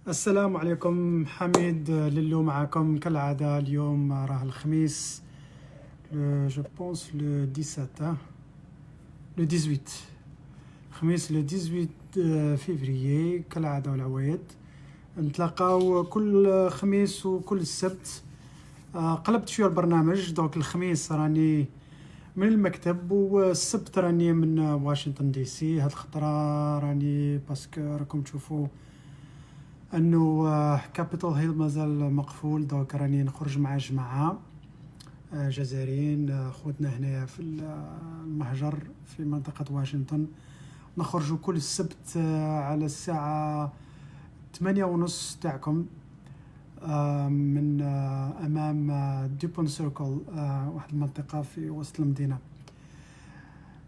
السلام عليكم، حميد للو معكم كالعادة. اليوم راه الخميس، جو بونس لو 17 لو 18 الخميس لو 18 فيفريي كالعادة والعوايد. نتلاقاو كل خميس وكل السبت. قلبت شوية البرنامج، دونك الخميس راني من المكتب والسبت راني من واشنطن دي سي. هاد الخطرة راني باسكو راكم تشوفوا انه كابيتال هيل مازال مقفول، دوك راني نخرج مع جماعه جزائريين خوتنا هنايا في المهجر في منطقه واشنطن. نخرجوا كل السبت على الساعه 8:30 تاعكم، من امام ديبون سيركل، واحد المنطقه في وسط المدينه.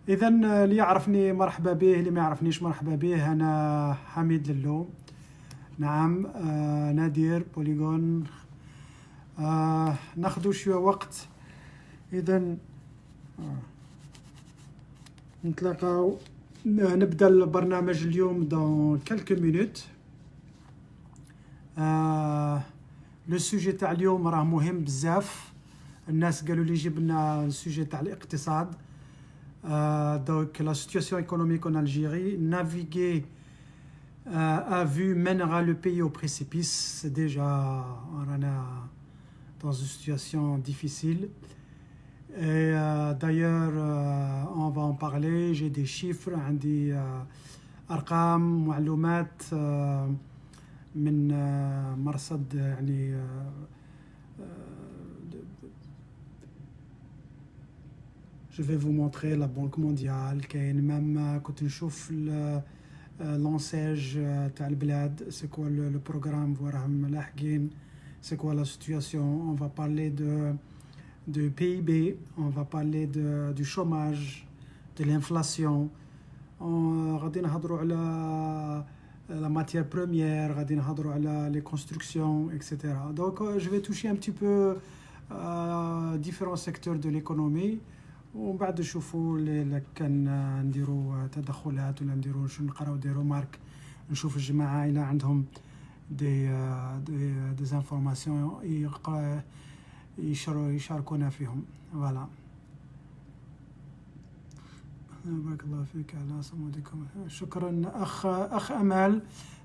اذا اللي يعرفني مرحبا به، اللي ما يعرفنيش مرحبا به. انا حميد للو، نعم. نادير بوليغون. ناخذوا شوية وقت، إذا نتلاقاو نبدأ البرنامج اليوم دون كالكو مينوت. لو سوجي تاع اليوم راه مهم بزاف. الناس قالوا لي جيب لنا السوجي تاع الاقتصاد. دونك لا سيتواسيون ايكونوميك en Algérie, naviguer a vu mènera le pays au précipice. C'est déjà dans une situation difficile. Et d'ailleurs, on va en parler. J'ai des chiffres, عندي أرقام معلومات من مرصد يعني je vais vous montrer la Banque mondiale. كاين même كنت نشوف لونساج تاع البلاد، c'est quoi le programme وراهم لاحقين. C'est quoi la situation? On va parler de PIB, on va parler du chômage, de l'inflation. غادي نهضروا على la matière première, غادي نهضروا على les constructions, etc. Donc je vais toucher un petit peu différents secteurs de l'économie. ومن بعد نشوفوا اللي كان نديروا تدخلات ولا نديروا شنو، نقراو دي رومارك، نشوف الجماعه الى عندهم دي انفورماسيون يشاركونا فيهم. فوالا. بارك الله فيك على صمودكم. شكرا اخ امال،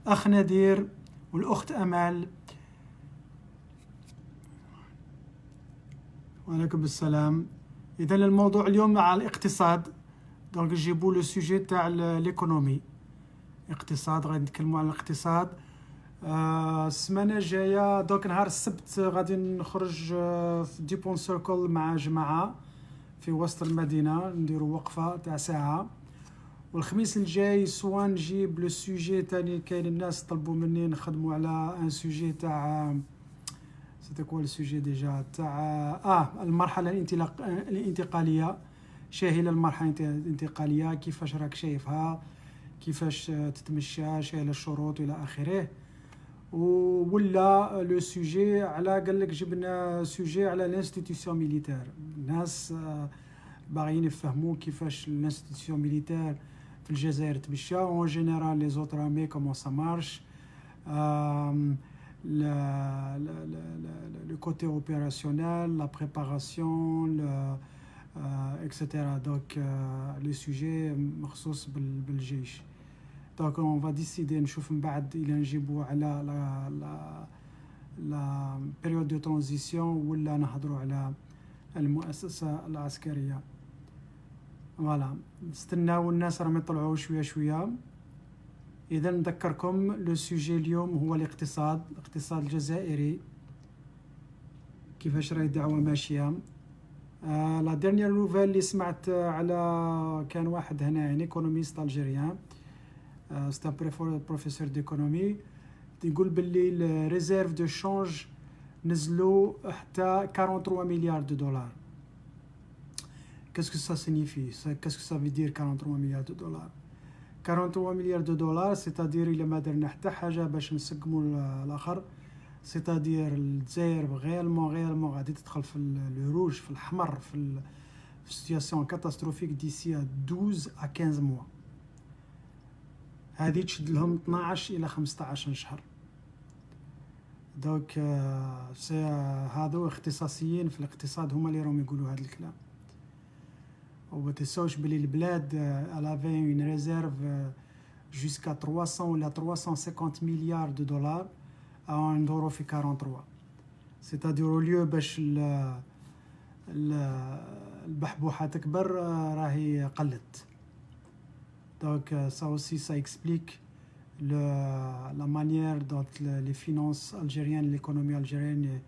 اخ نادير والاخت امال. وعليكم السلام. اذا الموضوع اليوم على الاقتصاد، دونك جيبوا لو سوجي تاع ليكونومي، اقتصاد. غادي نتكلموا على الاقتصاد. السمانه الجايه دوك نهار السبت غادي نخرج في ديبون سيركل مع جماعه في وسط المدينه، نديروا وقفه تاع ساعه. والخميس الجاي سوا نجيب لو سوجي تاني. كاين الناس طلبوا مني نخدموا على ان سوجي تاع سيتي كوا لو سوجي ديجا تاع المرحله الانتقاليه. شاهي المرحله الانتقاليه، كيفاش راك شايفها، كيفاش تتمشى، شايل الشروط الى اخره. ولا لو سوجي على قال لك جبنا سوجي على الانستيتيوشن ميليتير. الناس باغيين يفهموا كيفاش الانستيتيوشن ميليتير في الجزائر تمشى، اون جينيرال لي زوتر ارمي كومون سا مارش، le côté opérationnel, la préparation, etc. Donc les sujets مخصوص بالجيش. Donc on va décider نشوف من بعد إلى نجيبوا على la période de transition ولا نهضروا على المؤسسة العسكرية. فوالا. نستناو الناس راهم يطلعوا شوية شوية. إذا نذكركم لو سوجي اليوم هو الاقتصاد الجزائري، كيفاش راهي الدعوة ماشية. لا ديرنيير نوفيل اللي سمعت على كان واحد هنا ايكونوميست الجيريان، ستا بروفيسور ديكونومي، يقول باللي الريزيرف دو شونج نزلوا حتى 43 مليار دولار. Qu'est-ce que ça signifie? Qu'est-ce que ça veut dire 43 milliards de dollars? 43 مليار دولار سيتادير إلا ما درنا حتى حاجة باش نسقموا الآخر، سيتادير الجزائر غيالمون غادي تدخل في الروج، في الأحمر، في سيتياسيون كاتاستروفيك ديسي 12 à 15 موا. هذه تشد لهم 12 إلى 15 شهر. دونك هذو اختصاصيين في الاقتصاد هما اللي راهم يقولوا هذا الكلام. وما تنساوش بلي البلاد الافي اون ريزيرف جوسكا 300 ولا 350 مليار دو دولار ندورو في 43. سيتادير ليو باش البحبوحه تكبر راهي قلت. دونك ça aussi ça explique la manière dont les finances algériennes, l'économie algérienne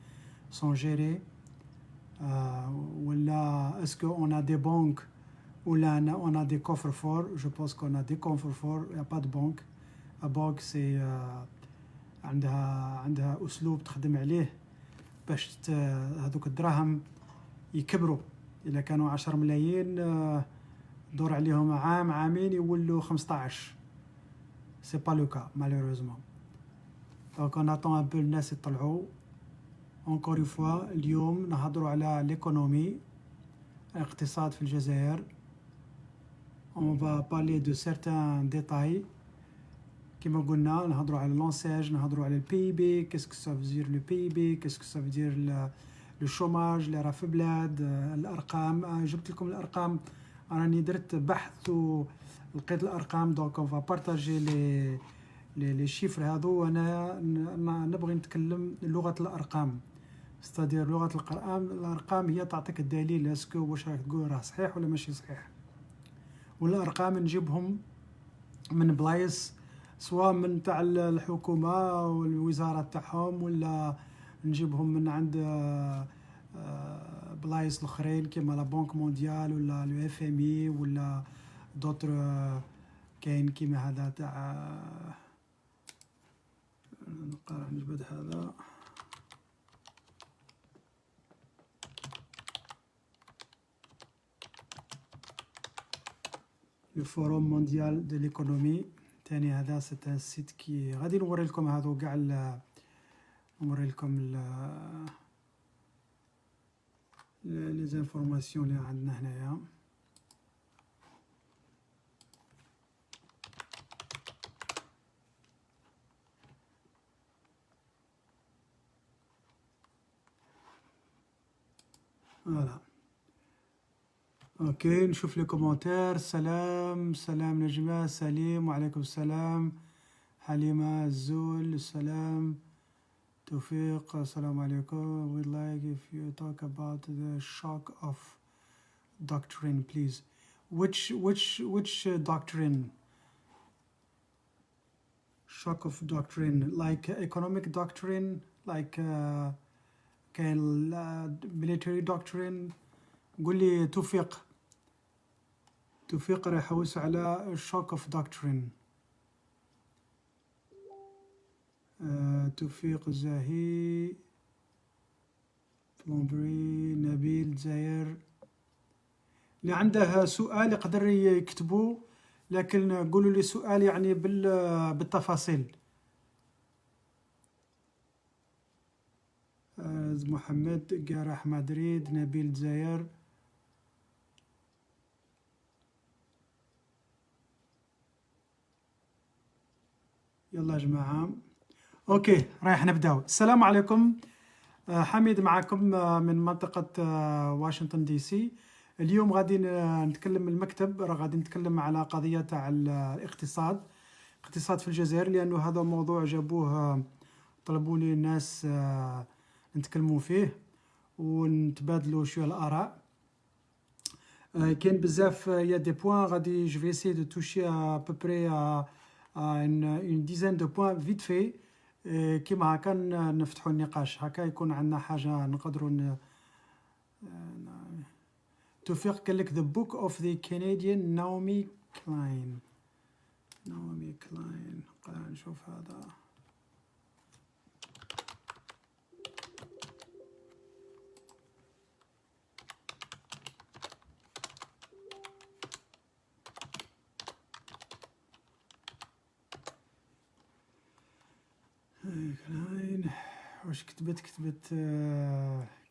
sont gérées. Est-ce qu'on a des banques ou là on a des coffres forts? Je pense qu'on a des coffres forts. Il n'y a pas de banque. La banque c'est عندها أسلوب تخدم عليه باش هذوك الدراهم يكبروا. إذا كانوا 10 ملايين دور عليهم عام عامين يولوا 15. C'est pas le cas malheureusement. Donc on attend un peu الناس يطلعوا. Encore une fois اليوم نهضروا على l'économie, الاقتصاد في الجزائر. On va parler de certains détails. كما قلنا نهضروا على l'enseigne, نهضروا على PIB, qu'est-ce que ça veut dire le PIB, qu'est-ce que ça veut dire le chômage اللي راه في بلاد, الأرقام. جبت لكم الأرقام, راني درت بحث ولقيت الأرقام. دونك on va partager les chiffres هذو. وانا نبغي نتكلم لغة الأرقام, c'est-à-dire لغة الأرقام هي تعطيك الدليل اسكو واش راك تقول راه صحيح ولا ماشي صحيح. والأرقام نجيبهم من بلايص سواء من تاع الحكومة والوزارة تاعهم, ولا نجيبهم من عند بلايص الاخرين كيما لا بنك مونديال ولا لو اف ام اي ولا دوتر. كاين كيما هذا تاع نقرا نجبد هذا لو فوروم مونديال دو ليكونومي. تاني هذا سيت سيت كي غادي نوري لكم هذو كاع نوري لكم لي زانفورماسيون اللي عندنا هنايا. فوالا اوكي. نشوف لي كومونتير. سلام نجمة, سليم, وعليكم السلام. حليمة الزول, السلام. توفيق, السلام عليكم. We'd like if you talk about the shock of doctrine please. Which doctrine? Shock of doctrine like economic doctrine, like military doctrine. قول لي توفيق راح يحوس على shock of doctrine. توفيق الزاهي, بلومبري, نبيل زاير. اللي عنده سؤال يقدر يكتبه, لكن قولوا لي سؤال يعني بالتفاصيل. محمد قارح مدريد, نبيل زاير. يلا يا جماعة اوكي رايح نبداو. السلام عليكم. حميد معكم من منطقة واشنطن دي سي. اليوم غادي نتكلم من المكتب, غادي نتكلم على قضية تاع الاقتصاد في الجزائر, لأنه هذا موضوع جابوه طلبوا لي الناس نتكلموا فيه ونتبادلوا شوية الآراء. كاين بزاف يا دي بوين غادي جو في اسي دو توشي ا بوبري une dizaine de points vite fait. كيما هكا نفتحوا النقاش, هكا يكون عندنا حاجة نقدروا توفيق قال لك the book of the Canadian Naomi Klein. نشوف هذا. كلاين واش كتبت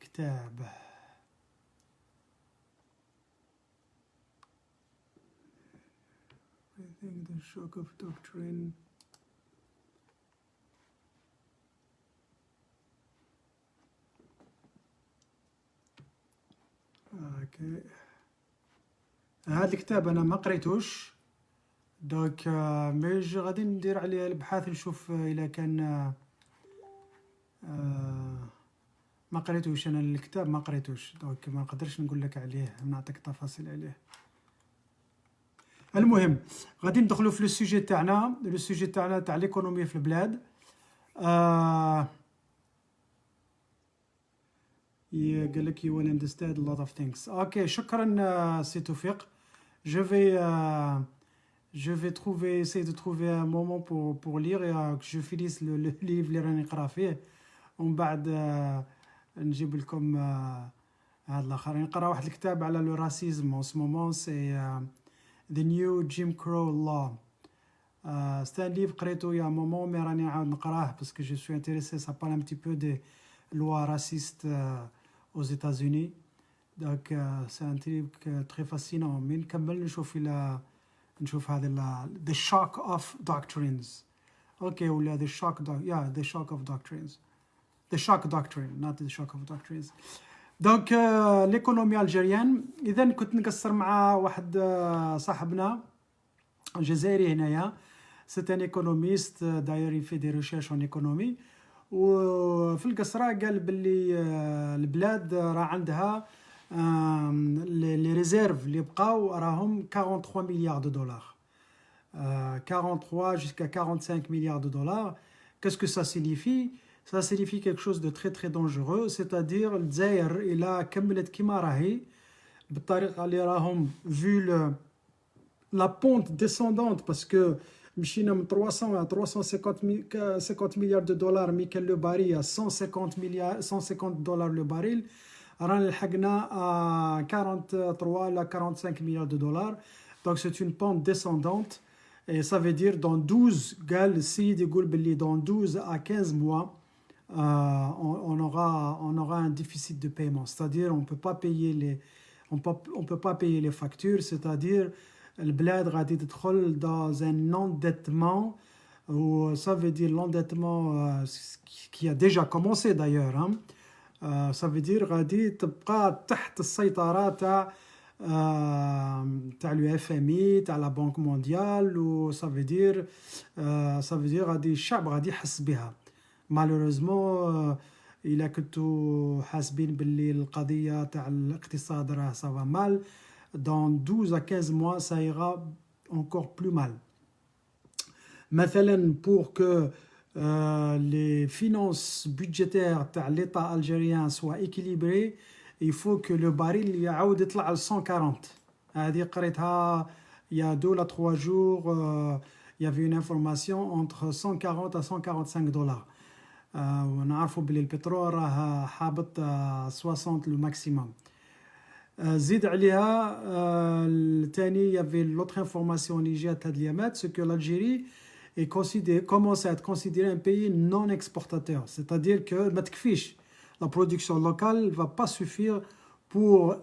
كتاب. I think the shock of doctrine. اوكي هذا الكتاب انا ما قريتوش دونك مي غادي ندير عليه الابحاث نشوف الا كان ما قريتوش انا الكتاب ما قريتوش دونك ما نقدرش نقول لك عليه نعطيك تفاصيل عليه. المهم غادي ندخلوا في السوجي تاعنا تاع ليكونومي في البلاد. قال لك you will understand a lot of things. اوكي شكرا سي توفيق. je vais essayer de trouver un moment pour lire et que je finisse le livre اللي راني نقرا فيه ومن بعد نجيب لكم هذا الاخر. نقرا واحد الكتاب على لو راسيزم en ce moment c'est The New Jim Crow Law. C'est un livre قريته il y a un moment mais راني عاود نقراه parce que je suis intéressé, ça parle un petit peu des lois racistes aux États-Unis. Donc c'est un livre très fascinant. mais نكمل نشوف هذا The Shock of Doctrines. اوكي ولا The Shock The Shock of Doctrines. The Shock Doctrine not The Shock of Doctrines. دونك ليكونومي الجيريان. اذا كنت نقصر مع واحد صاحبنا جزائري هنايا سي ان ايكونوميست داير يفي دي ريشيرش اون ايكونومي وفي القصره قال باللي البلاد راه عندها لي ريزيرف اللي بقاو راهم 43 مليار دو دولار 43 jusqu'à 45 milliards de dollars. Qu'est-ce que ça signifie? Ça signifie quelque chose de très très dangereux, c'est-à-dire الجزائر إلا كملت كيما راهي بالطريقة اللي راهم vu la pente descendante parce que مشينا من 300 à 350 milliards de dollars مي كان لو باريل à 150 دولار لو باريل رانا لحقنا à 43 à 45 milliards de dollars. Donc c'est une pente descendante et ça veut dire dans 12 قال السيد يقول باللي dans 12 à 15 mois on aura un déficit de paiement, c'est-à-dire on peut pas payer les factures, c'est-à-dire البلاد غادي تدخل dans un endettement ou ça veut dire l'endettement qui a déjà commencé d'ailleurs ça veut dire غادي تبقى تحت السيطرة تاع لو FMI تاع لا بنك مونديال و ça veut dire غادي الشعب غادي يحس بها. malheureusement إلا كنتو حاسبين باللي القضية تاع الاقتصاد راه ça va mal dans 12 à 15 mois ça ira encore plus mal. مثلا pour que les finances budgétaires تاع l'État algérien soient équilibrées il faut que le baril يعاود يطلع ل 140. هذه قريتها il y a 2 à 3 jours il y avait une information entre 140 à 145 dollars. ونعرفوا بلي البترول راه حابط 60 لو ماكسيموم. زيد عليها الثاني يافي لوتر انفورماسيون اللي جات هاد اليامات سو كو l'Algérie commence à être considéré un pays non exportateur, c'est-à-dire que ما تكفيش la production locale va pas suffire pour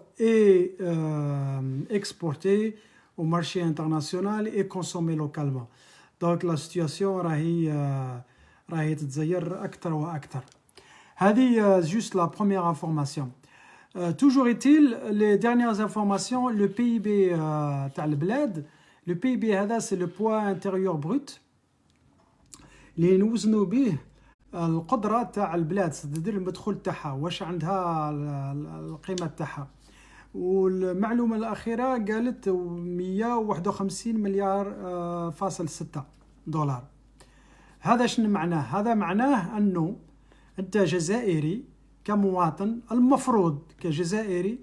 exporter au marché international et consommer localement. Donc la situation راهي تتزير أكثر وأكثر. هذه juste la première information. Toujours est-il, les dernières informations, le PIB تاع البلاد, le PIB هذا c'est le poids intérieur brut اللي نوزنوا به القدرة تاع البلاد, c'est-à-dire المدخول تاعها واش عندها القيمة تاعها. والمعلومة الأخيرة قالت 151 مليار فاصل 6 دولار. هذا شنو معناه؟ هذا معناه أنه أنت جزائري كمواطن المفروض كجزائري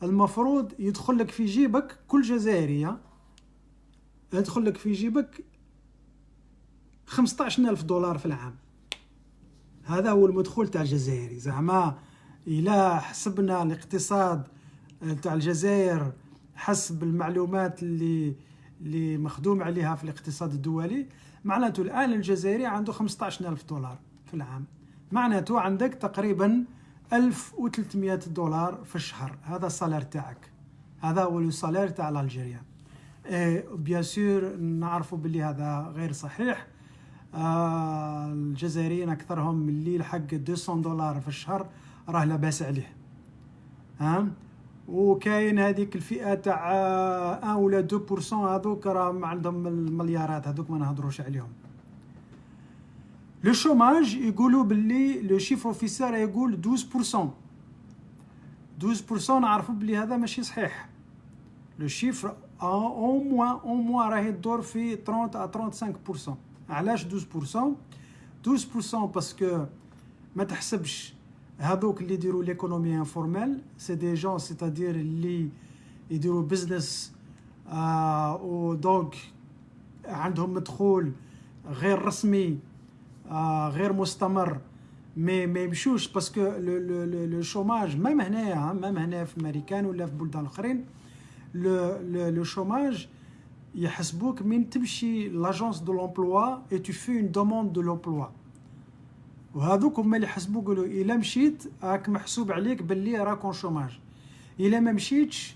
المفروض يدخل لك في جيبك كل جزائري يدخل لك في جيبك 15,000 دولار في العام. هذا هو المدخول تاع الجزائري. زعما إلا حسبنا الاقتصاد تاع الجزائر حسب المعلومات اللي مخدوم عليها في الاقتصاد الدولي, معناته الآن الجزائري عنده 15,000 دولار في العام, معناته عندك تقريبا 1300 دولار في الشهر. هذا الصالير تاعك, هذا هو الصالير تاع الجزائريين. بيان سور نعرفوا باللي هذا غير صحيح. الجزائريين أكثرهم اللي يلحق 200 دولار في الشهر راه لا باس عليه. وكاين هذيك الفئه تاع 1 ولا 2% هذوك راهم عندهم المليارات، هذوك ما نهضروش عليهم. لو شوماج يقولوا باللي لو شيفر اوفيسير يقول 12%. 12% نعرفوا بلي هذا ماشي صحيح. لو شيفر او موان راهي تدور في 30 à 35%. علاش 12%؟ 12% باسكو ما تحسبش هذوك اللي يديروا ليكونومي انفورمال، سي دي جون سيتادير اللي يديروا بزنس و دونك عندهم مدخول غير رسمي غير مستمر، ما يمشوش باسكو لو شوماج ميم هنايا، ميم هنا في امريكان ولا في بلدان اخرين، لو شوماج يحسبوك من تمشي لاجونس دو لومبلوا اي تو في اون دوموند دو لومبلوا، وهذوك هما اللي يحسبوك يقولوا الا مشيت راك محسوب عليك باللي راك اون شوماج، الا ما مشيتش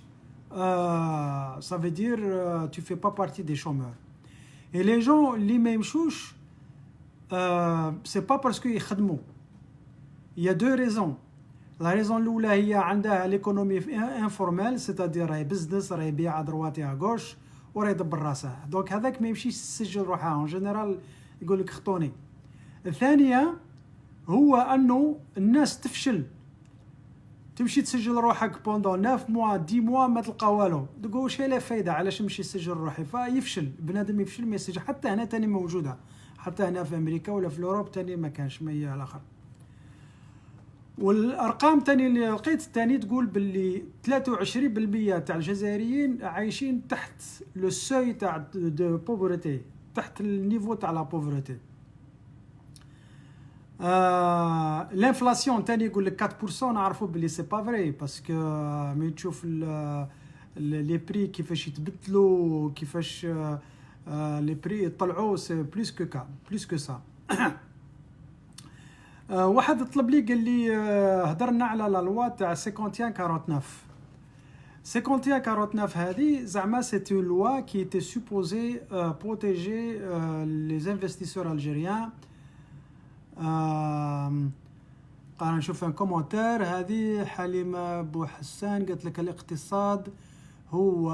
ça veut dire tu fais pas partie des chômeurs. Et les gens اللي ما يمشوش c'est pas parce que يخدموا. Il y a deux raisons. La raison الاولى هي عندها ليكونومي انفورمال، سيتادير راهي بزنس، راهي يبيع درواتي على غوش وراهي يدبر راسه، دونك هذاك ما يمشيش يسجل روحه اون جينيرال، يقول لك خطوني. الثانيه هو انه الناس تفشل، تمشي تسجل روحك بوندون 9 موا 10 موا ما تلقى والو، تقول واش هي لا فايده علاش نمشي نسجل روحي، فيفشل بنادم، يفشل ما يسجل. حتى هنا تاني موجوده، حتى هنا في امريكا ولا في اوروب تاني ما كانش، ما هي الاخر. والارقام تاني اللي لقيت تاني تقول باللي 23% تاع الجزائريين عايشين تحت لو سوي تاع دو بوفرتي، تحت النيفو تاع لا بوفرتي. الانفلاسيون تاني يقول لك 4%، نعرفوا بلي سي با فري باسكو ملي تشوف لي بري كيفاش يتبدلوا، كيفاش لي بري يطلعوا، سي بلوس كو سا. واحد طلب لي قال لي هضرنا على لا لوا تاع 5149. 5149 هذه زعما سيتي لوا كي تي سوبوزي بروتيجي لي انفستيسور الجيريان. قاعد نشوف ان كومونتير، هذه حليمه بو حسان قالت لك الاقتصاد هو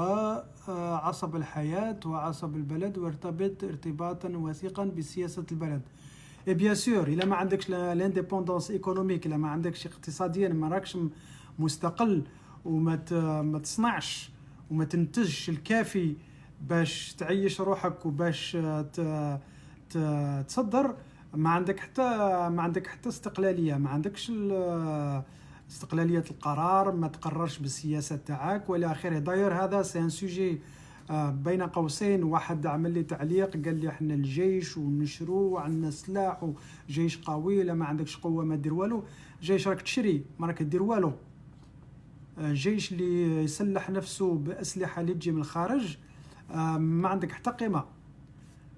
عصب الحياه وعصب البلد، ويرتبط ارتباطا وثيقا بسياسه البلد. اي بيان سور الا ما عندكش لانديبوندونس ايكونوميك، الا ما عندكش اقتصاديا، ما راكش مستقل وما تصنعش وما تنتجش الكافي باش تعيش روحك وباش تصدر، ما عندك حتى استقلاليه، ما عندكش استقلاليه القرار، ما تقررش بالسياسه تاعك والى اخره. داير هذا سي ان سوجي بين قوسين. واحد عمل لي تعليق قال لي احنا الجيش ونشرو وعندنا سلاح وجيش قوي، لا ما عندكش قوه ما دير والو. جيش راك تشري، ما راك دير والو. جيش اللي يسلح نفسه باسلحه اللي تجي من الخارج ما عندك حتى قيمه.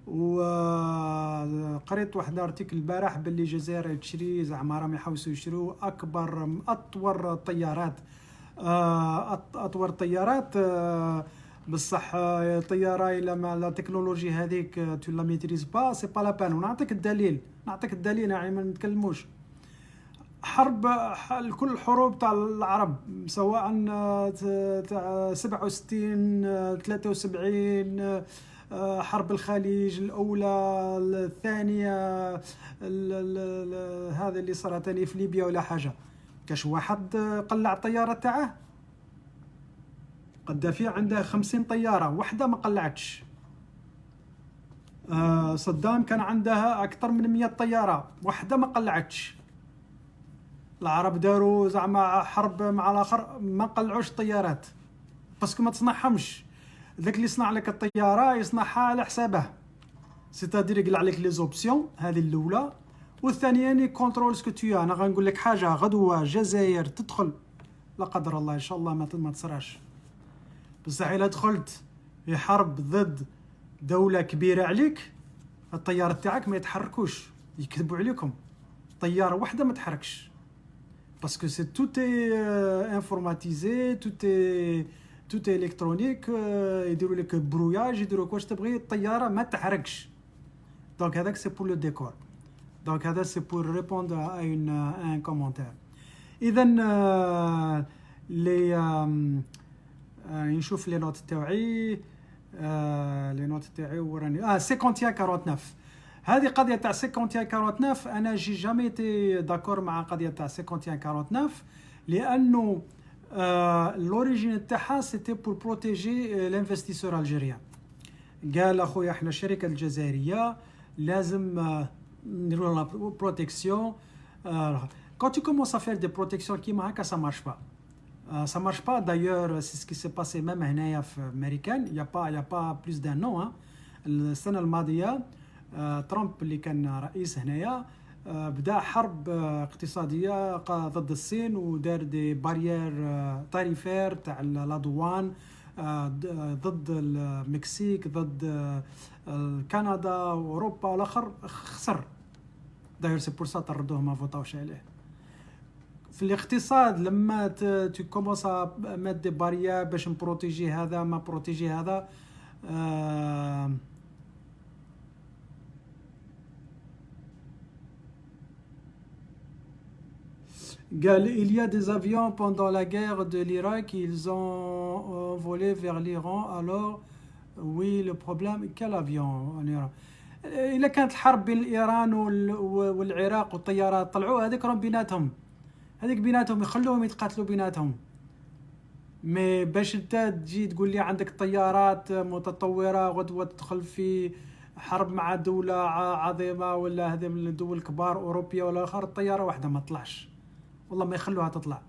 وقريت واحد الارتيكل البارح باللي الجزائر تشري، زعما راهم يحوسوا يشريوا اطور طيارات، اطور طيارات. بصح طياره الى ما لا تكنولوجي هذيك تو لا ميتريز با، سي با لا بان. ونعطيك الدليل، يعني ما نتكلموش. حرب كل الحروب تاع العرب، سواء تاع 67 73، حرب الخليج الاولى الثانيه، هذا اللي صار ثاني في ليبيا ولا حاجه، كاش واحد قلع الطياره تاعه؟ قدافي عنده 50 طياره، وحده ما قلعتش. صدام كان عندها اكثر من 100 طياره، وحده ما قلعتش. العرب داروا زعما حرب مع الاخر، ما قلعوش طيارات باسكو ما تصنعهمش. ذاك اللي يصنع لك الطياره يصنعها على حسابه، سيتادير يقلع لك لي زوبسيون، هذه الاولى. والثانيه ني كونترول سكو تو. انا غنقول لك حاجه، غدوه الجزائر تدخل، لا قدر الله ان شاء الله ما تصراش، بصح الا دخلت في حرب ضد دوله كبيره عليك، الطياره تاعك ما يتحركوش، يكذبوا عليكم. طياره واحده ما تحركش باسكو سي توتي انفورماتيزي، توتي الكترونيك، يديروا لك بروياج، يديروا واش تبغي، الطياره ما تحركش. دونك هذاك سي بور لو ديكور. دونك هذا سي بور ريبوندر ا ان كومونتير. اذا لي نشوف لي نوت تاعي لي نوت تاعي وراني 51 49. هذه قضيه تاع 51 49 انا جي جامي تي داكور مع قضيه تاع 51 49 لانه لوريجين تاعها سيتي بور بروتيجي لانفستيسور الجيريان. قال اخويا احنا الشركه الجزائريه لازم نديروا لا بروتيكسيون. quand tu commences à faire des protections كيما هكا ça marche pas. Ça marche pas d'ailleurs, c'est ce qui s'est passé même هنايا في امريكان. il y a pas plus d'un an السنه الماضيه ترامب اللي كان رئيس هنايا بدا حرب اقتصاديه ضد الصين ودار دي بارير تاريفير تاع الادوان ضد المكسيك ضد كندا واوروبا والاخر خسر. داير سي بور سا طردوه ما فوتاوش عليه. في الاقتصاد لما تو كومونس مات دي بارير باش نبروتيجي هذا ما بروتيجي هذا قال il y a des avions pendant la guerre de l'Irak, ils ont volé vers l'Iran. Alors oui, le problème quel avion en Iran. إلا كانت الحرب بين إيران والعراق والطيارات طلعوا هذيك راهم بيناتهم، هذيك بيناتهم يخلوهم يتقاتلوا بيناتهم. مي باش انت تجي تقول لي عندك طيارات متطورة غدوة تدخل في حرب مع دولة عظيمة ولا هذه من الدول الكبار أوروبية ولا آخر، الطيارة واحدة ما تطلعش والله ما يخلوها تطلع.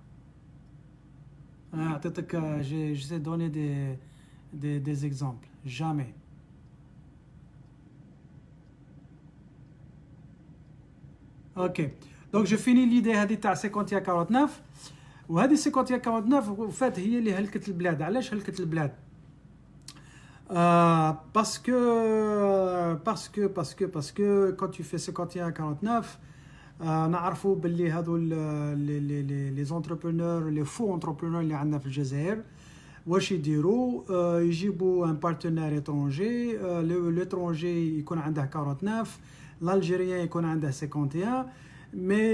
أنا أعطيتك جي دوني دي زيكزامبل جامي. اوكي دونك جو فيني ليدي هذه تاع 51 49. وهذه 51 49 وفات هي اللي هلكت البلاد. علاش هلكت البلاد؟ باسكو quand tu fais 51 49 نعرفوا باللي هذو لي زونتربرونور لي فو انتربرونور اللي عندنا في الجزائر واش يديروا؟ يجيبوا ان بارتنير اترونجي، ليترونجي يكون عنده 49، l'Algérien يكون عنده 51. Mais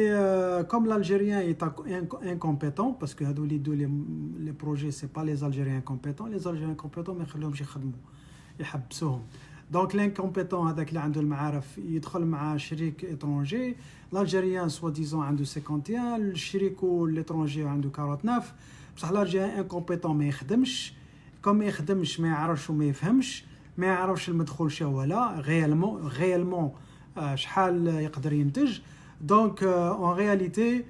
comme l'Algérien est incompétent, parce que les projets, c'est pas les Algériens compétents, les Algériens compétents ما يخليهمش يخدموا يحبسوهم. Donc l'incompétent هذاك اللي عنده المعارف يدخل مع شريك étranger. l'Algérien soi-disant عنده 51، الشريك l'étranger عنده 49. بصح l'Algérien incompétent ما يخدمش، كم ما يخدمش ما يعرفش وما يفهمش، ما يعرفش المدخول شو ولا réellement شحال يقدر ينتج. Donc en réalité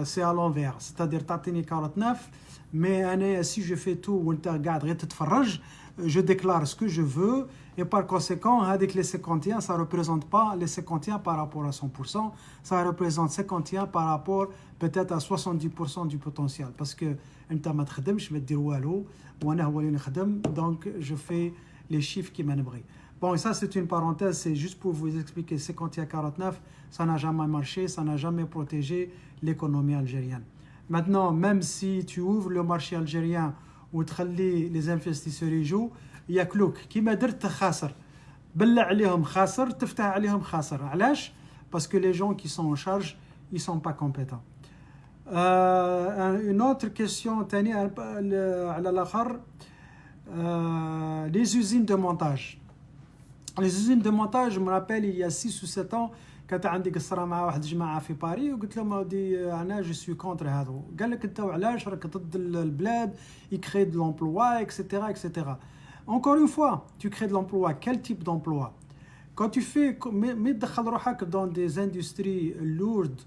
c'est à l'envers, c'est-à-dire تعطيني 49 mais أنا si je fais tout وانت قاعد غير تتفرج je déclare ce que je veux et par conséquent هذيك les 51 ça représente pas les 51 par rapport à 100%, ça représente 51 par rapport peut-être à 70% du potentiel parce que انت ما تخدمش ما دير والو وانا هو اللي نخدم. donc je fais les chiffres qui m'ennuient. Bon, et ça c'est une parenthèse, c'est juste pour vous expliquer 51 49, ça n'a jamais marché, ça n'a jamais protégé l'économie algérienne. Maintenant, même si tu ouvres le marché algérien ou تخلي les investisseurs يجوا ياكلوك كيما درت خاسر، بلع عليهم خاسر تفتح عليهم خاسر. علاش؟ parce que les gens qui sont en charge ils sont pas compétents. Une autre question تاني على الاخر les usines de montage. Les usines de montage, je me rappelle il y a 6 ou 7 ans كانت عندي قصره مع واحد الجماعه في باريس وقلت لهم ودي انا جو سوي كونتر هذا. قال لك انت وعلاش راك ضد البلاد يكري دو لومبلوا اكسيتيرا اكسيتيرا. Encore une fois, tu crées de l'emploi. Quel type d'emploi? Quand tu fais mais تدخل روحك dans des industries lourdes,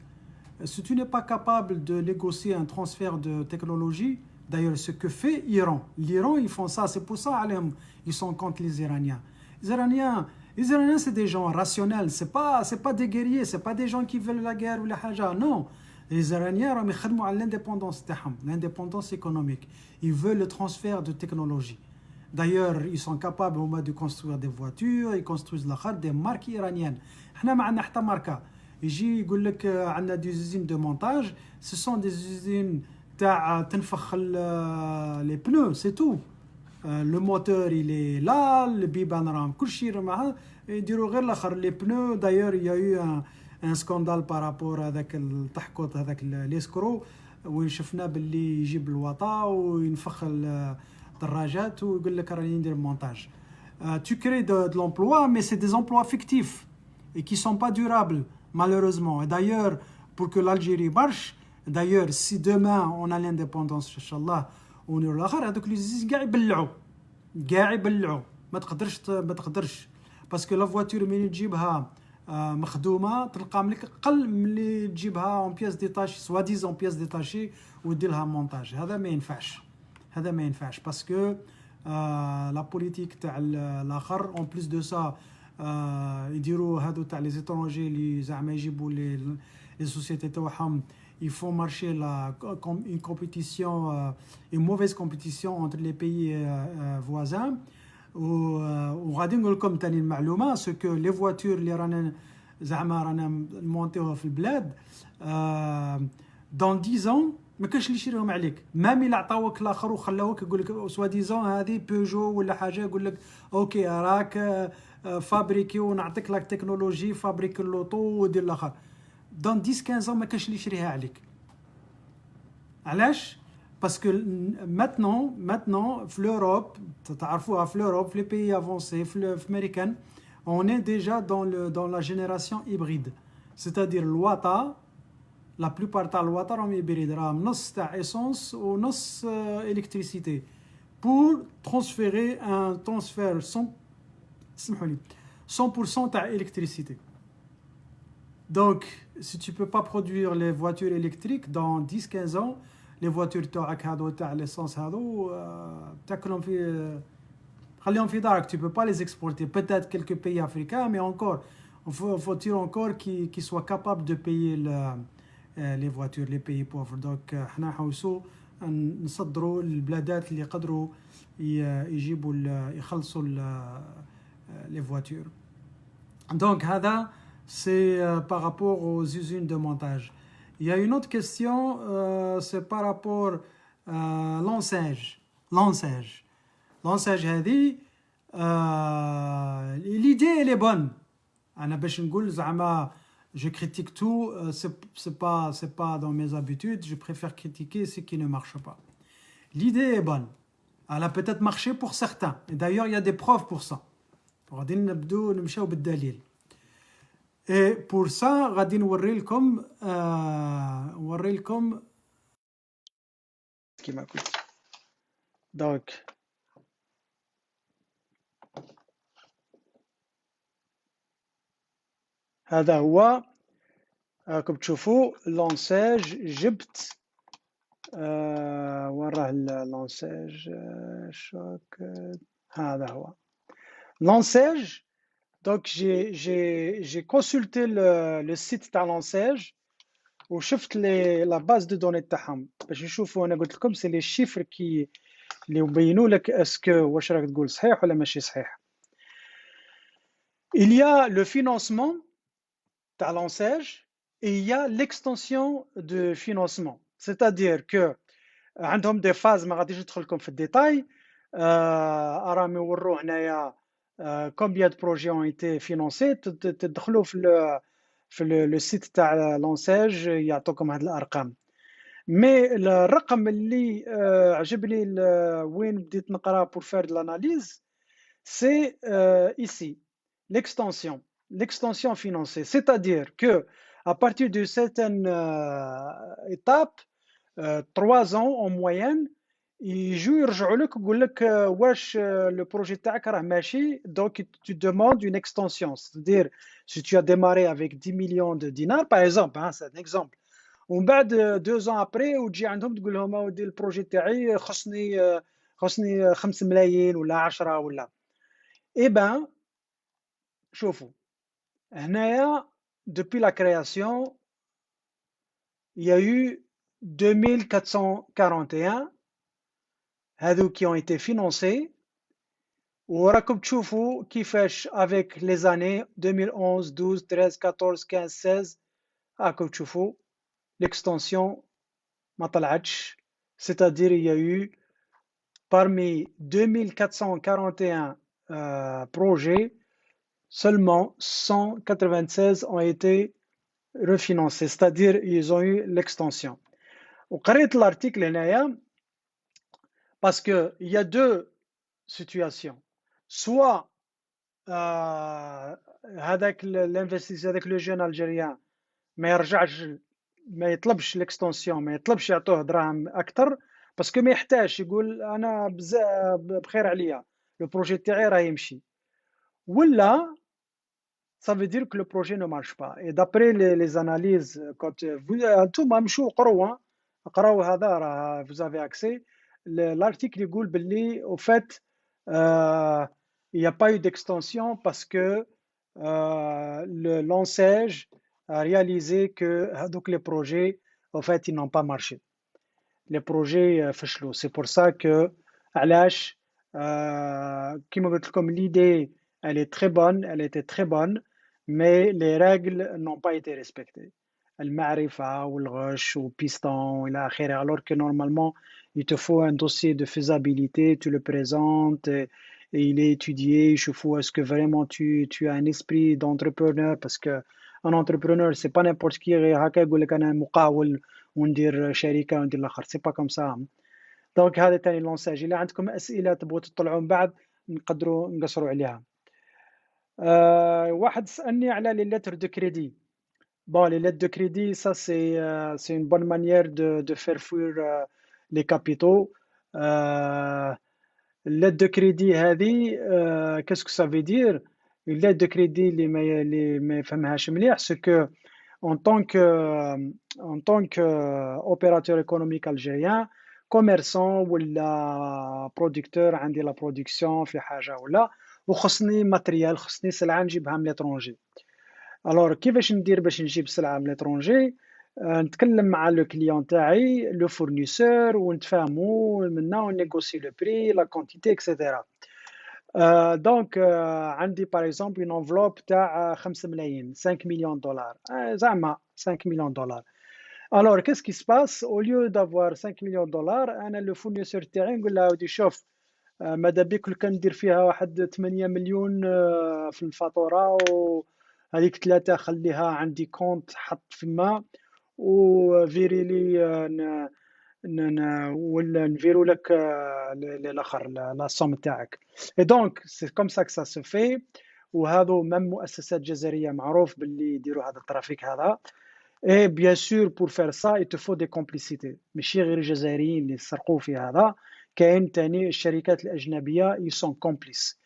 si tu n'es pas capable de négocier un transfert de technologie, d'ailleurs ce que fait l'Iran ils font ça, c'est pour ça ils sont contre les Iraniens. Les Iraniens c'est des gens rationnels, c'est pas des guerriers, c'est pas des gens qui veulent la guerre ou la haja, non. Les Iraniens راهم يخدموا على l'indépendance تاعهم, l'indépendance économique. Ils veulent le transfert de technologie. D'ailleurs, ils sont capables de construire des voitures, ils construisent des marques iraniennes. احنا ما عندنا حتى ماركه. يجي يقول لك عندنا des usines de montage, ce sont des usines تاع تنفخ les pneus, c'est tout. Le moteur il est là, le biban ram كلشي معاه يديروا غير الاخر les pneus. D'ailleurs il y a eu un scandale par rapport à هذاك التحكط هذاك l'escroc وين شفنا باللي يجيب الوطا وينفخ الدراجات ويقول لك راني ندير مونتاج. Tu crées de l'emploi, mais c'est des emplois fictifs et qui sont pas durables, malheureusement. Et d'ailleurs, pour que l'Algérie marche, d'ailleurs, si demain on a l'indépendance, Inch'Allah, ونور الاخر هذوك لي زيز كاع يبلعوا ما تقدرش باسكو لا فواتور ملي تجيبها مخدومه تلقى ملك اقل ملي تجيبها اون بياس ديتاشي سوا ديزون بياس ديتاشي ودير لها مونتاج. هذا ما ينفعش باسكو لا بوليتيك تاع الاخر اون بليس دو سا يديروا هادو تاع لي زيترونجي اللي زعما يجيبوا لي سوسيتي تاعهم il faut marcher une compétition, une mauvaise compétition entre les pays voisins. وغادي نقول لكم ثاني المعلومه سو كو لي فواتور اللي رانا نمونتيوها في البلاد دون 10 ans ما كاش اللي يشريهم عليك. مام الا عطاوك الاخر وخلاوك يقول لك سوا ديزون هذه بيجو ولا حاجه يقول لك اوكي راك فابريكي ونعطيك لا تكنولوجي فابريك اللوطو ودير الاخر. دون 10 15 ans ما كاش اللي يشريها عليك. علاش؟ باسكو maintenant في l'Europe تعرفوها في l'Europe في les pays avancés في امريكان on est déjà dans la génération hybride, c'est-à-dire الوطا la plupart تاع الوطا راهم hybride راهم نص تاع essence ونص électricité pour transférer un transfert 100% تاع électricité. Donc si tu peux pas produire les voitures électriques dans 10-15 ans, les voitures تاعك هادو تاع l'essence هادو تاكلهم في خليهم في دارك. Tu peux pas les exporter, peut-être quelques pays africains, mais encore faut-il encore qui soient capables de payer les voitures, les pays pauvres. Donc حنا نحوسوا نصدروا البلادات اللي يقدروا يجيبوا يخلصوا les voitures. Donc هذا c'est par rapport aux usines de montage. Il y a une autre question, c'est par rapport à l'ensage. L'ensage هذه l'idée elle est bonne. أنا باش نقول زعما je critique tout, c'est pas dans mes habitudes, je préfère critiquer ce qui ne marche pas. L'idée est bonne. Elle a peut-être marché pour certains. Et d'ailleurs, il y a des preuves pour ça. غادي نبدو نمشيو بالدليل. Et pour ça, غادي نوري لكم كيما قلت. Donc هذا هو راكم تشوفوا لونساج. جبت وين راه لونساج شوك. هذا هو لونساج. Donc j'ai consulté le site تاع لونساج وشفت la base de données تاعهم باش نشوفوا. انا قلت لكم سي لي شيفر اللي يبينوا لك اسكو واش راك تقول صحيح ولا ماشي صحيح. Il y a le financement تاع لونساج et il y a l'extension de financement, c'est-à-dire que عندهم دي فاز ما غاديش ندخل لكم في الديتاي. راهم يوروا هنايا combien de projets ont été financés. تدخلوا في le site تاع لونساج يعطوكم هاد الارقام. مي الرقم اللي عجبني وين بديت نقرا pour faire de l'analyse c'est ici l'extension financée, c'est-à-dire que à partir de certaines étapes 3 ans en moyenne يجوا يرجعوا لك يقول لك واش le projet تاعك راه ماشي. donc tu demandes une extension, c'est-à-dire si tu as démarré avec 10 millions de dinars par exemple, c'est un exemple, ومن بعد 2 ans après وتجي عندهم تقول لهم اودي البروجي تاعي خصني 5 ملايين ولا 10 ولا. Eh ben شوفوا هنايا depuis la création il y a eu 2441 هذو qui ont été financés. وراكم تشوفوا كيفاش avec les années 2011 12 13 14 15 16 راكم تشوفوا l'extension ما طلعتش. c'est-à-dire il y a eu parmi 2441 projets seulement 196 ont été refinancés, c'est-à-dire ils ont eu l'extension. وقريت الارتيكل هنايا باسكو il y a deux situations soit هذاك الانفستيس هذاك لو جون الجيريان ما يرجعش ما يطلبش الاكستنسيون ما يطلبش يعطوه دراهم اكثر باسكو ما يحتاج يقول انا بزاف بخير عليا لو بروجي تاعي راه يمشي ولا ça veut dire que le projet ne marche pas. Et d'après les analyses, quand vous, tout même شو قروا قراو هذا راه vous avez accès, l'article يقول باللي au fait il n'y a pas eu d'extension parce que l'ANSEJ a réalisé que donc les projets au fait ils n'ont pas marché. Les projets فشلوا. C'est pour ça que علاش كما قلت لكم l'idée elle est très bonne, elle était très bonne, mais les règles n'ont pas été respectées. المعرفة والغش والبيستون والى آخره alors que normalement il te faut un dossier de faisabilité, tu le présentes et il est étudié, je vois est-ce que vraiment tu as un esprit d'entrepreneur parce que un entrepreneur c'est pas n'importe qui غير هكا يقول لك انا مقاول وندير شركة وندير الاخر سي با كوم سا. دونك هذا تاني لونساج. الا عندكم اسئله تبغوا تطلعوا من بعد نقدروا نقصروا عليها. واحد سالني على لي لتر دو كريدي. Bon, les lettres de crédit, ça c'est une bonne manière de faire fuir les capitaux. Lettre de crédit هذه qu'est-ce que ça veut dire? Une lettre de crédit اللي ما يفهمهاش مليح c'est que en tant que opérateur économique algérien commerçant ولا producteur عندي لا production في حاجه ولا وخصني ماتريال خصني سلعه نجيبها من لترونجي. الوغ كيفاش ندير باش نجيب سلعه من لترونجي؟ نتكلم مع لو كليون تاعي لو فورنيسور ونتفاهموا منا ونيغوسي لو بري لا كونتيتي اكسيتيرا. دونك عندي باغ اكزومبل اون انفلوب تاع 5 ملايين 5 مليون دولار زعما 5 مليون دولار. الوغ كيس كي سباس او ليو دافوار 5 مليون دولار انا لو فورنيسور تاعي نقول له ودي شوف ماذا بيك لو كان ندير فيها واحد 8 مليون في الفاتوره وهذيك 3 خليها عندي كونت حط فما وفيري لي ولا نفيرو لك الاخر لا سوم تاعك. اي دونك سي كوم سا كو سا سو في. وهذو ميم مؤسسات جزائريه معروف باللي يديروا هذا الترافيك هذا. اي بيان سور بور فير سا اي تو فو دي كومبليسيتي ماشي غير الجزائريين اللي يسرقوا في هذا كاين تاني الشركات الاجنبيه يسون كومبليس.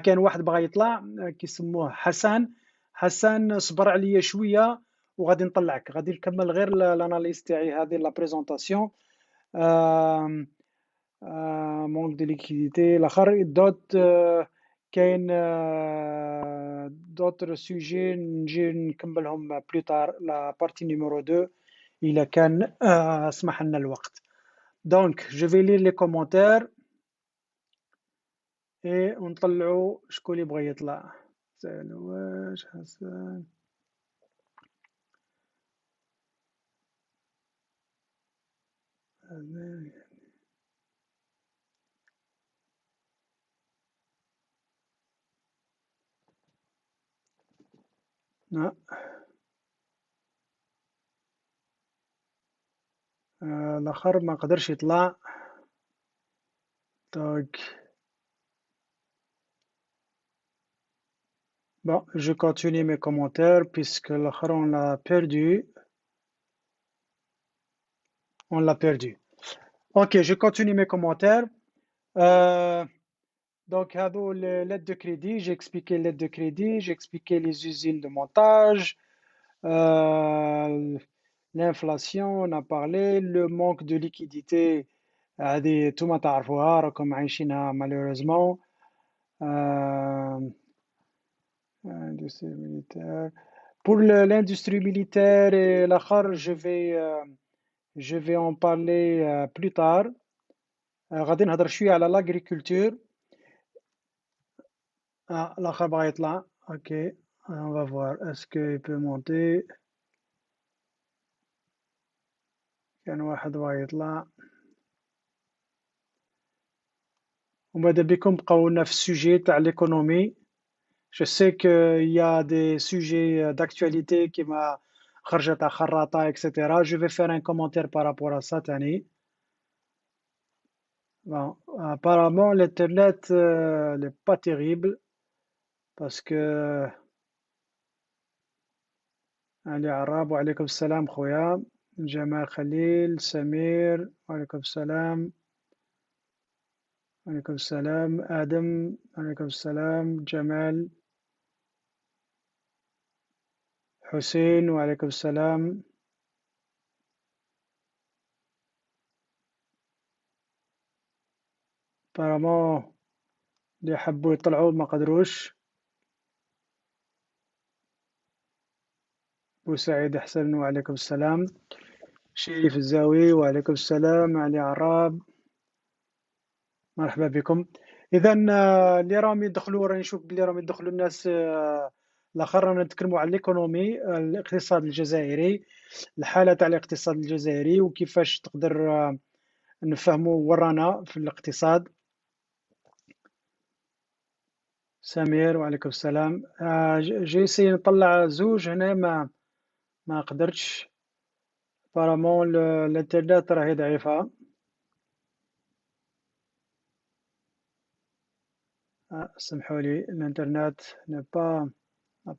كان واحد بغى يطلع كيسموه حسن صبر عليا شويه وغادي نطلعك غادي نكمل غير الاناليز تاعي هذه لا بريزونطاسيون. مونك دو ليكيديتي الاخر دوت كاين دوتر سوجي نجي نكملهم بلو تار لا بارتي نيميرو 2 الا كان سمح لنا الوقت. دونك جو في لير لي كومونتير اي ونطلعوا شكون اللي بغى يطلع. سلواش حسن لا الاخر ما قدرش يطلع. دونك bon je continue mes commentaires puisque l'akhar on l'a perdu. Ok, je continue mes commentaires. Donc هذو les lettres de crédit, j'ai expliqué les lettres de crédit, j'ai expliqué les usines de montage, l'inflation on a parlé, le manque de liquidité هذه نتوما تعرفوها راكم عايشينها malheureusement. Industrie militaire. Pour l'industrie militaire et l'akhar, je vais en parler plus tard. غادي نهضر شويه على l'agriculture. الاخر بغا يطلع. اوكي on va voir est-ce qu'il peut monter. كان واحد بغا يطلع وماذا بكم بقاو لنا في السوجي تاع l'économie. Je sais qu'il y a des sujets d'actualité qui m'a خرجت على خراطة etc. Je vais faire un commentaire par rapport à ça تاني. Bon, apparemment l'internet n'est pas terrible parce que علي عراب وعليكم السلام خويا جمال خليل سمير وعليكم السلام وعليكم السلام آدم وعليكم السلام جمال حسين وعليكم السلام apparemment اللي حبوا يطلعوا ما قدروش. بوسعيد حسن وعليكم السلام. شريف الزاوي وعليكم السلام. علي عراب مرحبا بكم. اذا اللي راهم يدخلوا راني نشوف بلي راهم يدخلوا الناس الاخر. رانا نتكلموا على الايكونومي الاقتصاد الجزائري الحاله تاع الاقتصاد الجزائري وكيفاش تقدر نفهموا ورانا في الاقتصاد. سمير وعليكم السلام. جيسي نطلع زوج هنا ما قدرتش بارامون الانترنت راهي ضعيفه. سمحوا لي الانترنت n'a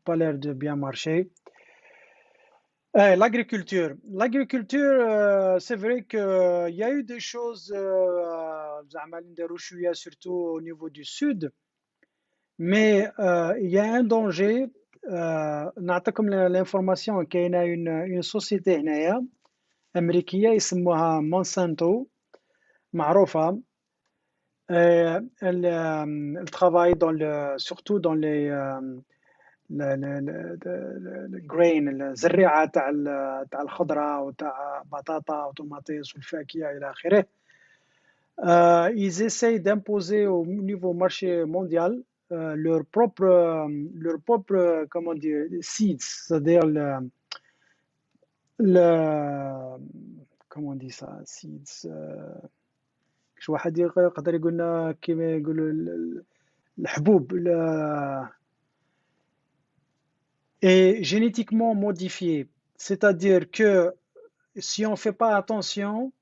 pas l'air de bien marcher. L'agriculture. L'agriculture, c'est vrai qu'il y a eu des choses, surtout au niveau du sud, mais il y a un danger. نعطيكم l'information كاينه une société هنايا امريكيه يسموها مونسانتو معروفه. elle travaille surtout dans les الجرين الزريعه تاع الخضره وتاع بطاطا وطوماطيس والفاكهه الى اخره. ils essayent d'imposer au niveau marché mondial leur propre comment dire seeds, c'est-à-dire comment on dit ça seeds. شو واحد يقدر يقول لنا كيما يقولوا الحبوب est génétiquement modifié, c'est-à-dire que si on fait pas attention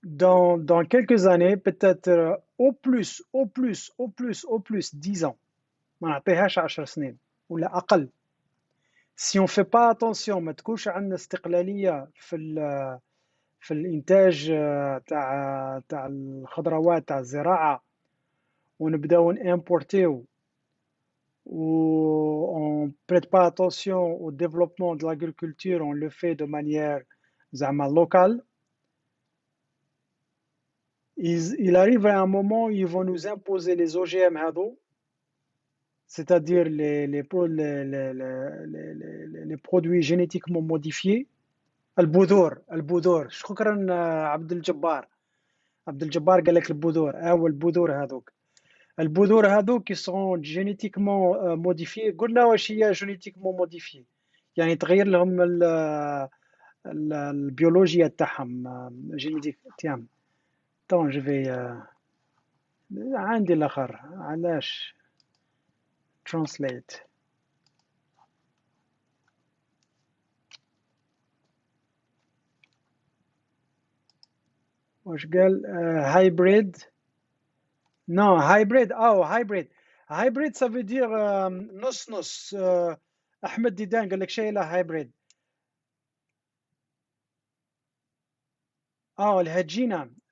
dans quelques années, peut-être au plus 10 ans, ما نعطيهاش 10 سنين ولا أقل. Si on fait pas attention ما تكونش عندنا استقلالية في الإنتاج تاع الخضروات تاع الزراعة ونبداو نimporter ou on prête pas attention au développement de l'agriculture, on le fait de manière locale. Il arrive à un moment où ils vont nous imposer les OGM هذو, c'est-à-dire les produits génétiquement modifiés. البذور شكرا عبد الجبار قال لك البذور هذوك. البذور هذوك qui sont génétiquement modifiés. قلنا واش هي génétiquement modifié, يعني تغير لهم البيولوجيا تاعهم جينيتيك تاعهم. طون جو في عندي الاخر علاش translate. واش قال hybrid. Non, hybrid. Oh, hybrid. Hybrid, ça veut dire نص. أحمد ديدان قال لك شيء لا hybrid.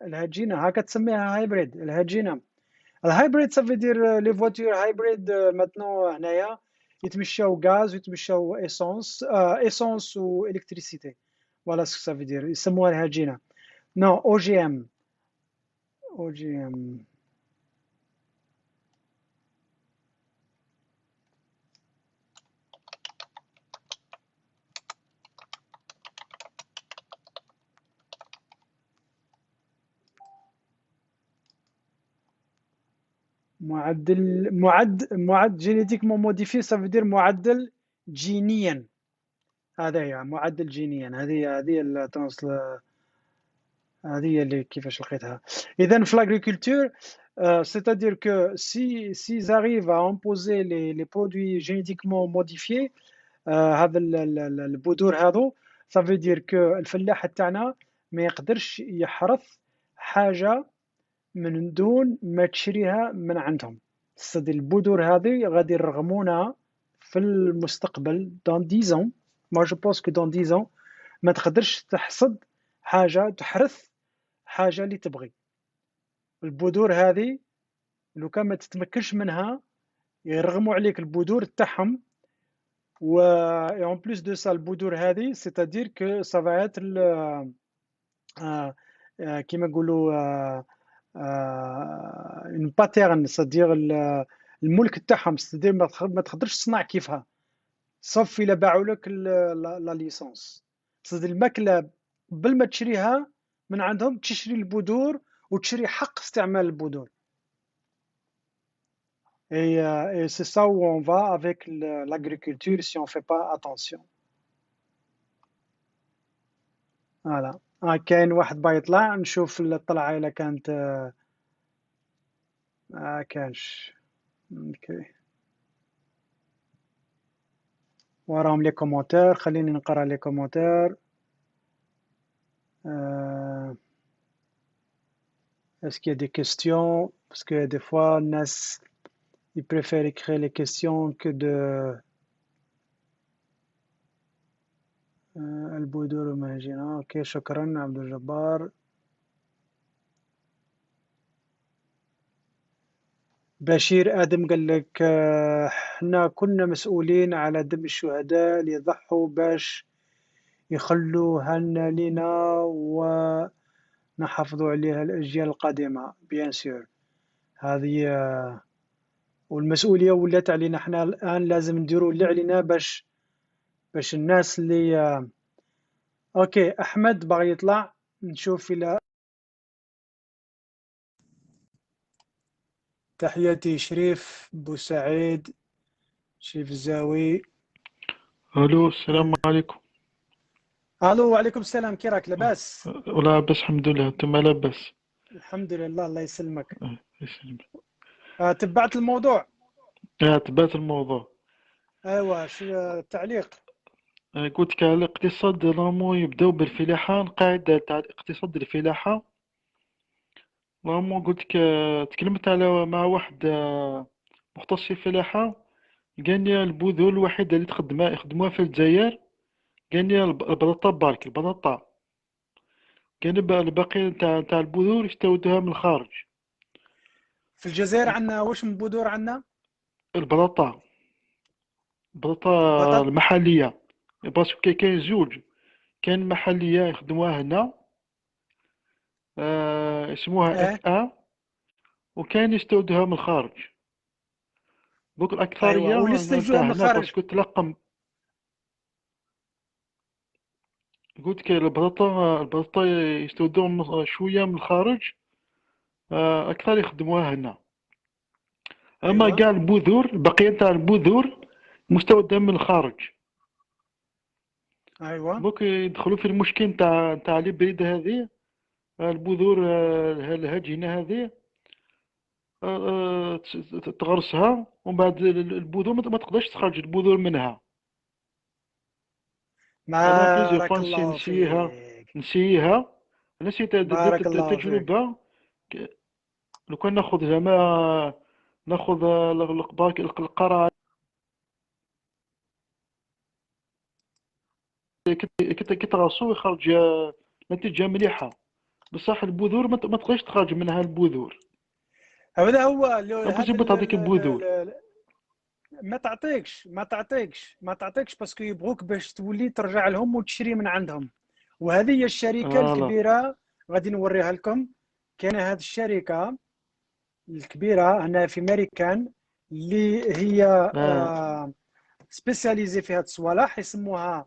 الهجينة هكا تسميها hybrid. الهجينة. الهايبريد ça veut dire les voitures hybrid maintenant هنايا يتمشاو غاز ويتمشاو essence و électricité. Voilà ce que ça veut dire. يسموها الهجينة. Non, OGM. معدل جينيتيكمون موديفي ça veut dire معدل جينيا. هذا هي معدل جينيا. هذه اللي كيفاش لقيتها. اذا في الاغريكولتور C'est-à-dire que s'ils arrivent à imposer les produits génétiquement modifiés هذا البذور هذو، ça veut dire que الفلاح تاعنا ما يقدرش يحرث حاجة من دون ما تشريها من عندهم. صد البذور هذه غادي يرغمونا في المستقبل dans 10 ans. moi je pense que dans 10 ans ما تقدرش تحصد حاجة تحرث حاجة اللي تبغي. البذور هذه لو كان ما تتمكنش منها يرغموا عليك البذور تاعهم. و et en plus de ça البذور هذه c'est-à-dire que ça va être كيما نقولوا une pattern c'est-à-dire الملك تاعهم c'est-à-dire ما تقدرش تصنع كيفها صف إلا باعوا لك لا ليسونس. c'est-à-dire الماكلة قبل ما تشريها من عندهم تشري البذور وتشري حق استعمال البذور. Et c'est ça où on va avec l'agriculture si on ne fait pas attention. Voilà. كاين واحد بايطلع نشوف الطلعة إلا كانت كانش. اوكي وراهم لي كومونتير، خليني نقرا لي كومونتير. Est-ce qu'il y a des questions? Parce que des fois, الناس ils préfèrent écrire les questions que de البذور المهجنة. اوكي شكرا عبد الجبار. بشير آدم قال لك احنا كنا مسؤولين على دم الشهداء اللي ضحوا باش يخلوهن لنا ونحافظوا عليها الأجيال القادمة. بيان سور هذه والمسؤولية ولات علينا احنا الآن، لازم نديروا اللي علينا باش الناس اللي اوكي. أحمد باغي يطلع، نشوف إلى تحياتي شريف بوسعيد، شريف الزاوي. الو السلام عليكم. الو وعليكم السلام، كي راك؟ لاباس؟ ولا لاباس الحمد لله، انتم لاباس؟ الحمد لله الله يسلمك. يسلمك. تبعت الموضوع؟ تبعت الموضوع. ايوا شو التعليق؟ قلت لك على الاقتصاد رامو يبداو بالفلاحة، القاعدة تاع الاقتصاد الفلاحة رامو. قلت لك تكلمت على مع واحد مختص في الفلاحة، قال لي البذور الوحيدة اللي يخدموها في الجزائر، قال لي البطاطا برك، البطاطا. قال لي الباقي تاع البذور يستوردوها من الخارج. في الجزائر عندنا واش من بذور؟ عندنا البطاطا المحلية، باسكو كاين زوج، كاين المحلية يخدموها هنا اسموها FA، وكاين يستوردوها من الخارج. دوك الأكثرية أيوة. وليستلفوها من هنا الخارج باسكو تلقم. قلت لك البطاطا يستوردوها شوية من الخارج، أكثر يخدموها هنا. أما أيوة. كاع البذور، البقية تاع البذور مستوردة من الخارج. أيوة. دوك يدخلوا في المشكل تاع البريد هذه، البذور الهجينة هذه تغرسها، ومن بعد البذور ما تقدرش تخرج البذور منها. بارك الله فيك. نسيها. نسيت بارك الله فيك. التجربة. لو كان ناخذ زعما ناخذ القرار كي تغرسو يخرج نتيجة مليحة، بصح البذور ما تقدرش تخرج منها البذور. هذا هو امبوسيبل تعطيك البذور. ما تعطيكش باسكو يبغوك باش تولي ترجع لهم وتشري من عندهم. وهذه هي الشركة الكبيرة، غادي نوريها لكم. كاينه هذه الشركة الكبيرة هنا في امريكان اللي هي سبيسياليزي في هاد الصوالح، يسموها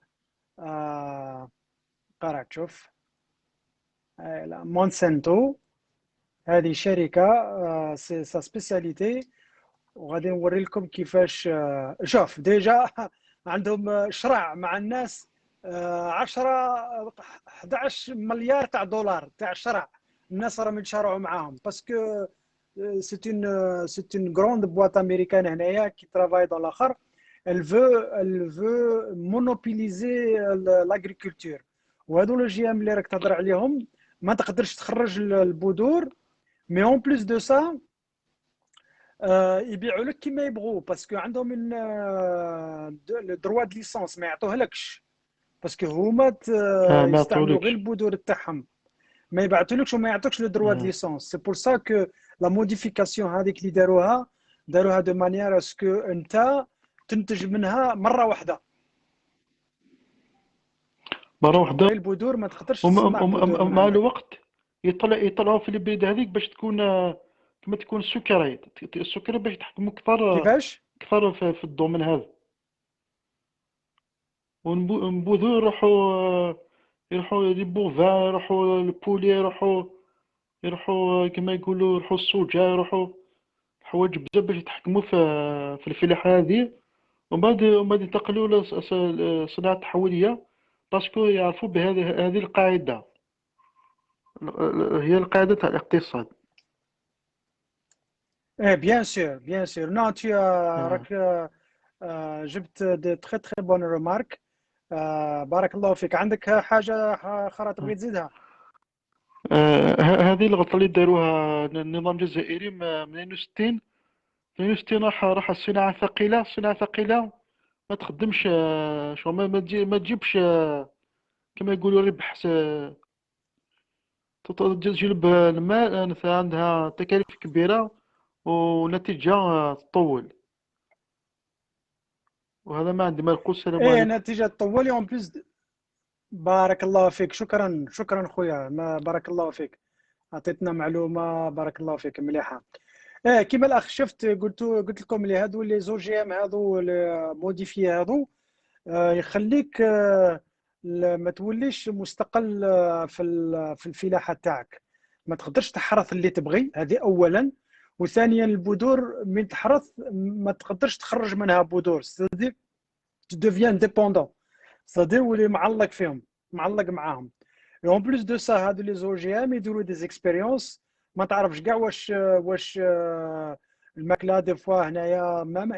قرا تشوف مونسانتو. هذه شركة سا سبيسياليتي، وغادي نوري لكم كيفاش. شوف ديجا عندهم شرع مع الناس 11 مليار تاع دولار تاع شرع. الناس راهم يتشارعوا معاهم باسكو c'est une grande boîte américaine هنايا qui travaille dans l'akhar. Elle veut monopoliser l'agriculture. وهذو لو جي ام اللي راك تهضر عليهم ما تقدرش تخرج البذور. مي اون بليس دو سا يبيعوا لك كيما يبغوا باسكو عندهم لو دروا دو ليسونس ما يعطوهلكش باسكو هما ما يستعملوا غير عطولكش. البذور تاعهم ما يبعثولكش وما يعطوكش لو دروا دو ليسونس. سي بور سا كو لا موديفيكاسيون هذيك اللي داروها دو مانيير اسكو انت تنتج منها مره واحده مرة واحدة. غير البذور ما تقدرش تصنع بذور من مع عندك. الوقت يطلعوا في البلاد هذيك باش تكون كما تكون السكري باش يتحكموا أكثر كيفاش؟ في الدومين هذا. ونبوذو يروحوا لي بوفان، يروحوا البولي، يروحوا كما يقولوا يروحوا السوجا، يروحوا حوايج بزاف باش يتحكموا في الفلاحة هذه. ومن بعد ينتقلوا لصناعة التحويلية باسكو يعرفوا هذه القاعدة هي القاعدة تاع الاقتصاد. ايه بيان سور نو tu آه. راك جبت دي تري تري بون ريمارك. بارك الله فيك. عندك حاجه اخرى تبغي تزيدها؟ هذه الغلطة اللي داروها النظام الجزائري من 62 راح الصناعة ثقيلة ما تخدمش. شو ما تجيبش كما يقولوا ربح تجلب المال مثلا عندها تكاليف كبيرة ونتيجة تطول. وهذا ما عندي ما نقول. السلام ايه عليكم. نتيجه طولي اون بليس. بارك الله فيك. شكرا خويا. بارك الله فيك عطيتنا معلومه. بارك الله فيك مليحه. ايه كيما الاخ شفت قلت لكم اللي هذو لي زو جي ام هذو موديفي هذو يخليك ما توليش مستقل في الفلاحه تاعك. ما تقدرش تحرث اللي تبغي هذه اولا. وثانيا البذور من تحرث ما تقدرش تخرج منها بذور. سيدي tu deviens dépendant. سيدي ولي معلق فيهم معلق معاهم. اون بليس دو سا هادو لي زو جي ام يديروا دي زيكسبيريونس ما تعرفش كاع واش الماكله دي فوا هنايا مام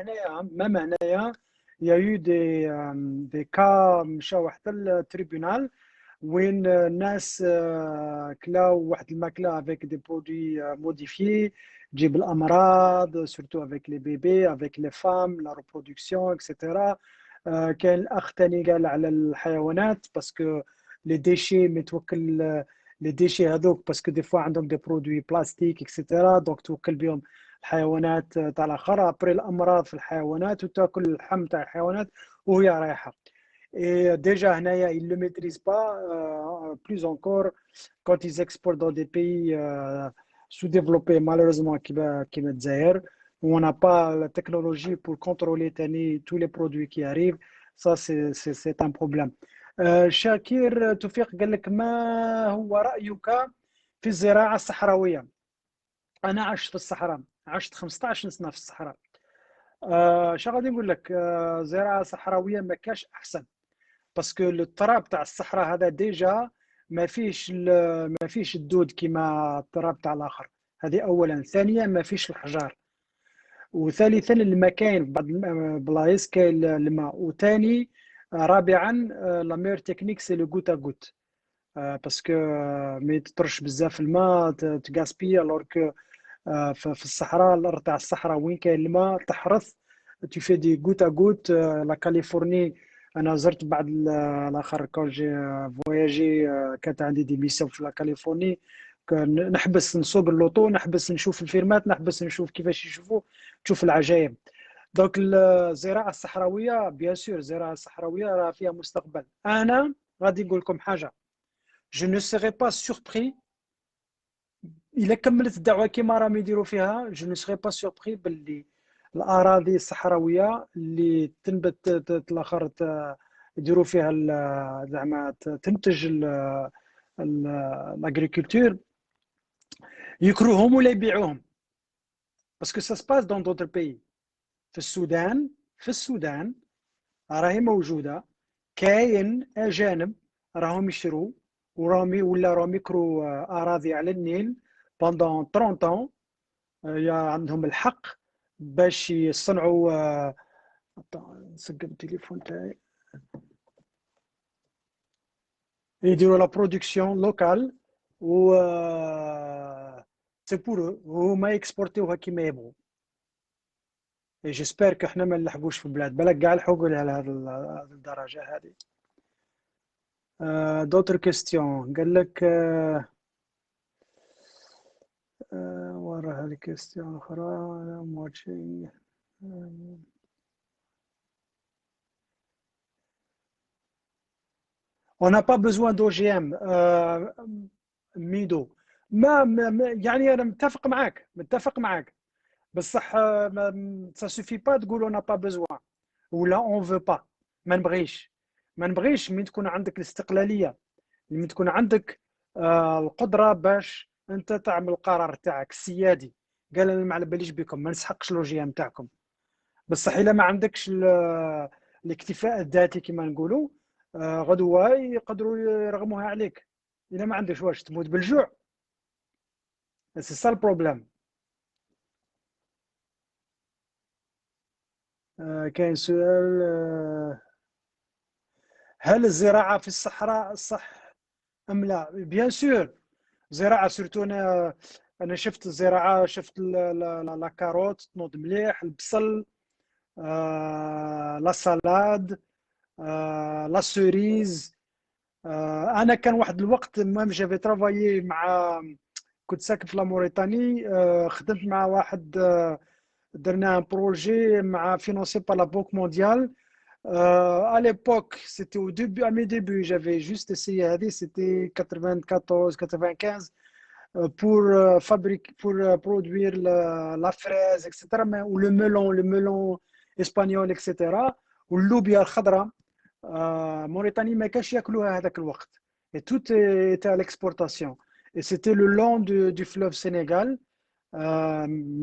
هنايا يا يو دي كا مشاو حتى التريبيونال وين الناس كلاو واحد الماكله افيك دي برودوي موديفيي تجيب الامراض سورتو افيك لي بيبي افيك لي فام لا ريبرودكسيون اكسيتيرا. كان الاخ تاني قال على الحيوانات باسكو لي ديشي متوكل لي ديشي هذوك باسكو دي فوا عندهم دي برودوي بلاستيك اكسيتيرا دونك توكل بهم الحيوانات تاع الاخر ابري الامراض في الحيوانات وتاكل اللحم تاع الحيوانات وهي رايحه. Et déjà, ils ne le maîtrisent pas, plus encore quand ils exportent dans des pays sous-développés, malheureusement, qui me Zaire, où on n'a pas la technologie pour contrôler tous les produits qui arrivent. Ça, c'est un problème. شاكر توفيق قال لك ما هو رأيك في الزراعة الصحراوية؟ أنا عشت في الصحراء، عشت 15 سنة في الصحراء. شو غادي نقول لك؟ زراعة صحراوية ما كاش أحسن باسكو التراب تاع الصحراء هذا ديجا ما فيش الدود كيما التراب تاع الاخر. هذه اولا. ثانيا ما فيش الحجار. وثالثا المكان في بعض البلايص كاين الماء. وثاني رابعا لا ميور تكنيك سي لو غوت ا غوت باسكو مي تطرش بزاف الماء تغاسبي الوغ كو في الصحراء الارض تاع الصحراء وين كاين الماء تحرث tu fais des gouttes à gouttes. La Californie انا زرت بعد الاخر كون جي فواياجي كانت عندي دي ميسيون في لا كاليفورني. نحبس نسوق اللوطو نحبس نشوف الفيرمات نحبس نشوف كيفاش يشوفوا تشوف العجائب. دونك الزراعه الصحراويه بيان سور الزراعه الصحراويه راه فيها مستقبل. انا غادي نقول لكم حاجه جو نو سيغي با سوربري الا كملت الدعوه كيما راهم يديروا فيها. جو نو سيغي با سوربري باللي الاراضي الصحراويه اللي تنبت الاخر يديروا فيها زعما تنتج الاغريكولتور يكروهم ولا يبيعوهم باسكو سا سباس دون دوتر بي. في السودان راهي موجوده كاين اجانب راهم يشروا وراهم يكروا اراضي على النيل بوندون 30 ans عندهم الحق باش يصنعوا نسقب التليفون تاعي، يديروا لا برودكسيون لوكال و سي بور هما يكسبورتيوها كيما يبغوا. جيسبر كو حنا ما نلحقوش في البلاد، بالك كاع لحقوا لهذه الدرجه هذه. دوتر كيستيون قال لك وراها لي كيستيون اخرى. watching on n'a pas besoin d'OGM. ميدو يعني انا متفق معك بصح سا سوفي با تقول انا با بزوان ولا اون فو با. ما نبغيش من تكون عندك الاستقلاليه، من تكون عندك القدره باش انت تعمل القرار تاعك السيادي. قال انا ما على باليش بكم، ما نسحقش لوجيا نتاعكم، بصح الا ما عندكش الاكتفاء الذاتي كما نقولوا غدوه يقدروا يرغموها عليك. الا ما عندكش واش تموت بالجوع، سي سا البروبليم. كاين سؤال هل الزراعه في الصحراء صح ام لا؟ بيان سور زراعه سورتو انا شفت الزراعه، شفت لا كاروت تنوض مليح، البصل، لا سالاد، لا سوريز. انا كان واحد الوقت المهم جافي ترافايي مع، كنت ساكن في لا موريتاني، خدمت مع واحد، درنا بروجي مع فينونسي par la Banque mondiale. À l'époque, c'était au début, à mes débuts, j'avais juste essayé هذه, c'était 94, 95, pour fabriquer, pour produire la fraise, etc. ou le melon espagnol, etc. واللوبيا الخضراء. موريتاني ما كانش ياكلوها هذاك الوقت. Et tout était à l'exportation. Et c'était le long du fleuve Sénégal.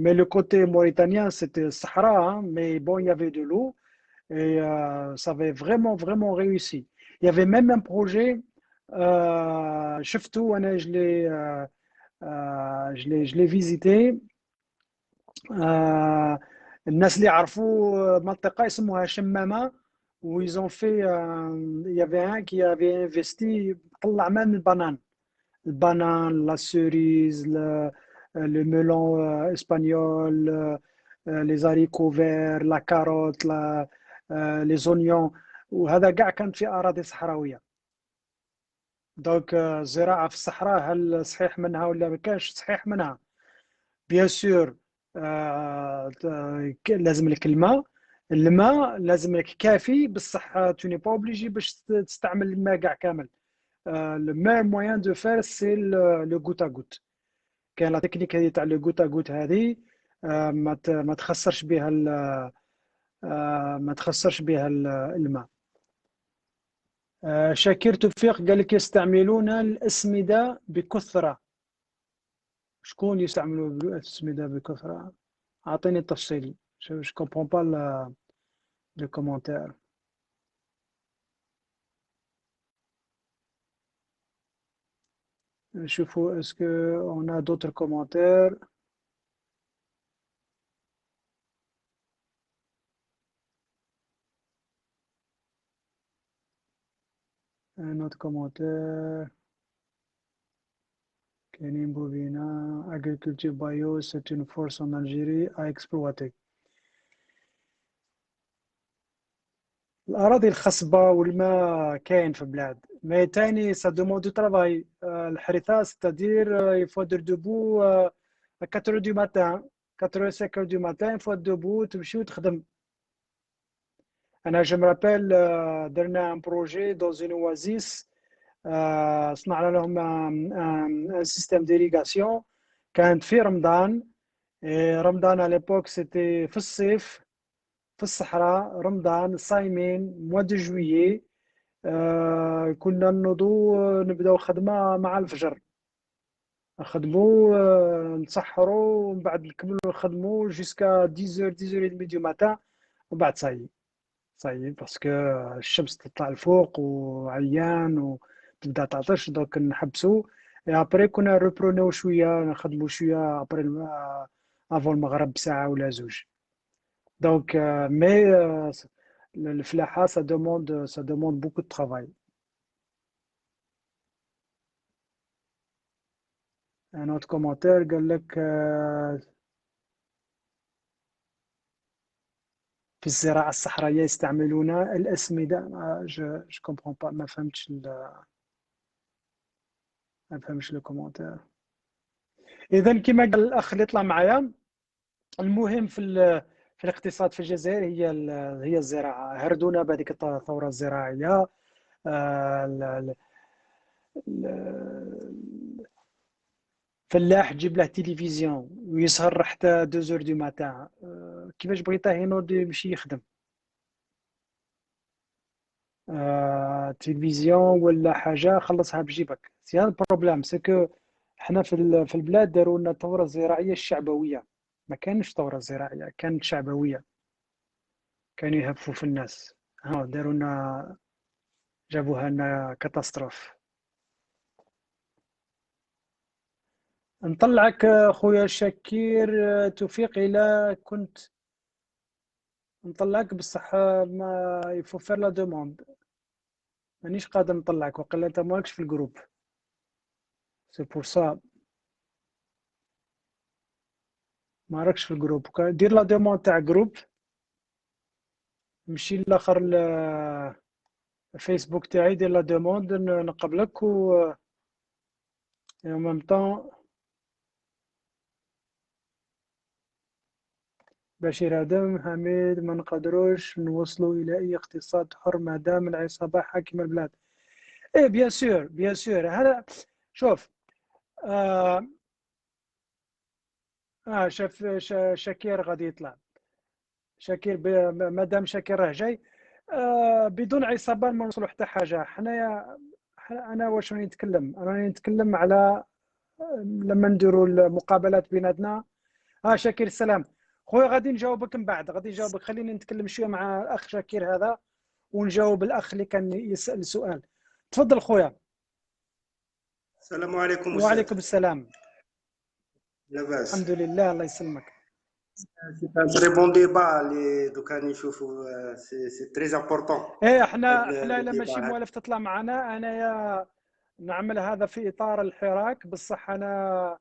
Mais le côté mauritanien, c'était Sahara, hein, mais bon, il y avait de l'eau et ça avait vraiment, vraiment réussi. Il y avait même un projet, شفته أنا je l'ai visité. الناس اللي يعرفوا منطقة اسمها شمامة، où ils ont fait, il y avait un qui avait investi, طلع même le banane, la cerise, le melon espagnol, les haricots verts, la carotte, les oignons. وهذا كاع كان في أراضي صحراوية. دونك الزراعة في الصحراء هل صحيح منها ولا ما كانش صحيح منها؟ بيان سور لازم لك الماء لازم لك كافي، بصح تو ني با اوبليجي باش تستعمل الماء كاع كامل. le meilleur moyen de faire c'est le goutte à goutte. كاين لا تكنيك هذه تاع لو غوت ا غوت هذه، ما تخسرش بها الماء. شاكر توفيق قال لك يستعملون الأسمدة بكثرة. شكون يستعملوا الأسمدة بكثرة؟ أعطيني التفصيل. جو كومبرون با لو كومونتير. نشوفوا اسكو اون ا دوتر كومونتير. un autre commentaire. Kenim Bovina, agriculture bio, c'est une force en Algérie à exploiter. الأراضي الخصبة والماء كاين في بلاد، مي تاني سا دوموند دو ترافاي. الحرثة ستادير يفوا دير دوبو 4 دو ماتان، 4 5 دو ماتان يفوا دوبو تمشي وتخدم. أنا جو مرابيل درنا ان بروجي دون اون اوازيس، صنعنا لهم ان سيستيم ديريغاسيون. كانت في رمضان، رمضان على ليبوك سيتي في الصيف في الصحراء، رمضان صايمين موا دو جويي. كنا نوضو نبداو خدمة مع الفجر، نخدمو نسحرو ومن بعد نكملو نخدمو جوسكا 10 10 et demi دو ماتان، ومن بعد صايي باسكو الشمس تطلع الفوق وعيان وتبدا تعطش، دوك نحبسو. ابري كنا ريبرونيو شويه، نخدمو شويه ابري افون المغرب بساعه ولا زوج. دونك مي الفلاحه ça demande beaucoup de travail. un autre commentaire قال لك في الزراعه الصحراويه يستعملون الاسمده. جو كومبرون با، ما فهمتش لو كومونتير. اذا كما قال الاخ اللي طلع معايا، المهم في الاقتصاد في الجزائر هي الزراعه. هردونا بهذيك الثوره الزراعيه. فلاح تجيب له تلفزيون ويسهر حتى 2 دو ماتان، كيفاش بغيته ينوض يمشي يخدم؟ تلفزيون ولا حاجه خلصها بجيبك. سي البروبليم سي كو حنا في البلاد داروا لنا الثوره الزراعيه الشعبويه، ما كانش ثوره زراعيه، كانت شعبويه، كانوا يهبفوا في الناس. داروا لنا، جابوها لنا كاتاستروف. نطلعك خويا شكير توفيق، الى كنت نطلعك بصح ما يفو فير لا دوموند، مانيش قادر نطلعك، وقيلا انت مالكش في الجروب. سي بور سا ما راكش في الجروب. دير لا دوموند تاع جروب، مشي لاخر الفيسبوك تاعي، دير لا دوموند نقبلك و ميم طون بشير آدم حميد. ما نقدروش نوصلوا إلى أي اقتصاد حر ما دام العصابة حاكمة البلاد. إيه بيان سور بيان سور. هذا شوف شاف شاكير غادي يطلع. شاكير مادام شاكير راه جاي، بدون عصابة ما نوصلوا حتى حاجة. حنايا أنا واش راني نتكلم؟ راني نتكلم على لما نديروا المقابلات بيناتنا. شاكير السلام خويا، غادي نجاوبك من بعد، غادي نجاوبك. خليني نتكلم شويه مع الاخ شاكير هذا ونجاوب الاخ اللي كان يسال السؤال. تفضل خويا. السلام عليكم. وعليكم السلام. لاباس؟ الحمد لله، الله يسلمك. سي ان تري بون ديبا اللي دوكا نشوفوا، سي تري امبورطون. احنا لا ماشي موالف تطلع معنا. انايا نعمل هذا في اطار الحراك، بصح انا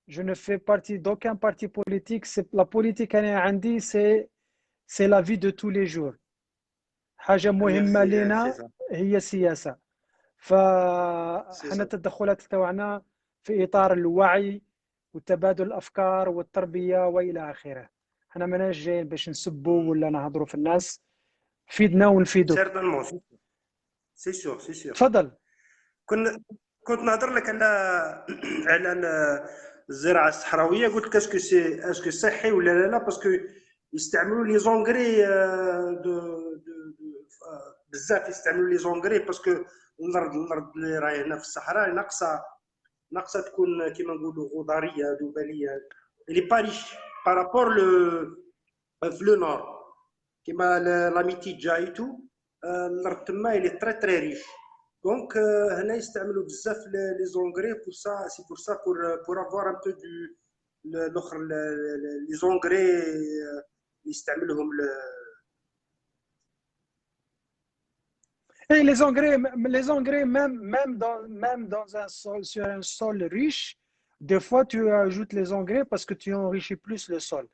جو نو في بارتي دوكان بارتي بوليتيك. سي لا بوليتيك انا عندي سي لا في دو تو لي جور. حاجه مهمه لنا هي السياسه. فاحنا التدخلات تاعنا في اطار الوعي وتبادل الافكار والتربيه والى اخره. احنا ماناش جايين باش نسبوا ولا نهضروا في الناس، فيدنا ونفيدوا. سي سور سي سور. تفضل. كنت نهضر لك على الزراعه الصحراويه. قلت لك اسكو صحي ولا لا، باسكو يستعملوا لي زونغري بزاف. يستعملوا لي زونغري باسكو الارض اللي راهي هنا في الصحراء ناقصه تكون كيما نقولوا غضاريه ذباليه. اللي باريش بارابور في لو نور كيما لاميتي جايتو، الارض تما اللي تري تري ريش. دونك هنا يستعملوا بزاف لي زونغري بور سا. سي بور سا بور افوار ان بو دو الاخر لي زونغري يستعملهم Et les engrais même dans un sol, sur un sol riche, des fois tu ajoutes les engrais parce que tu enrichis plus le sol.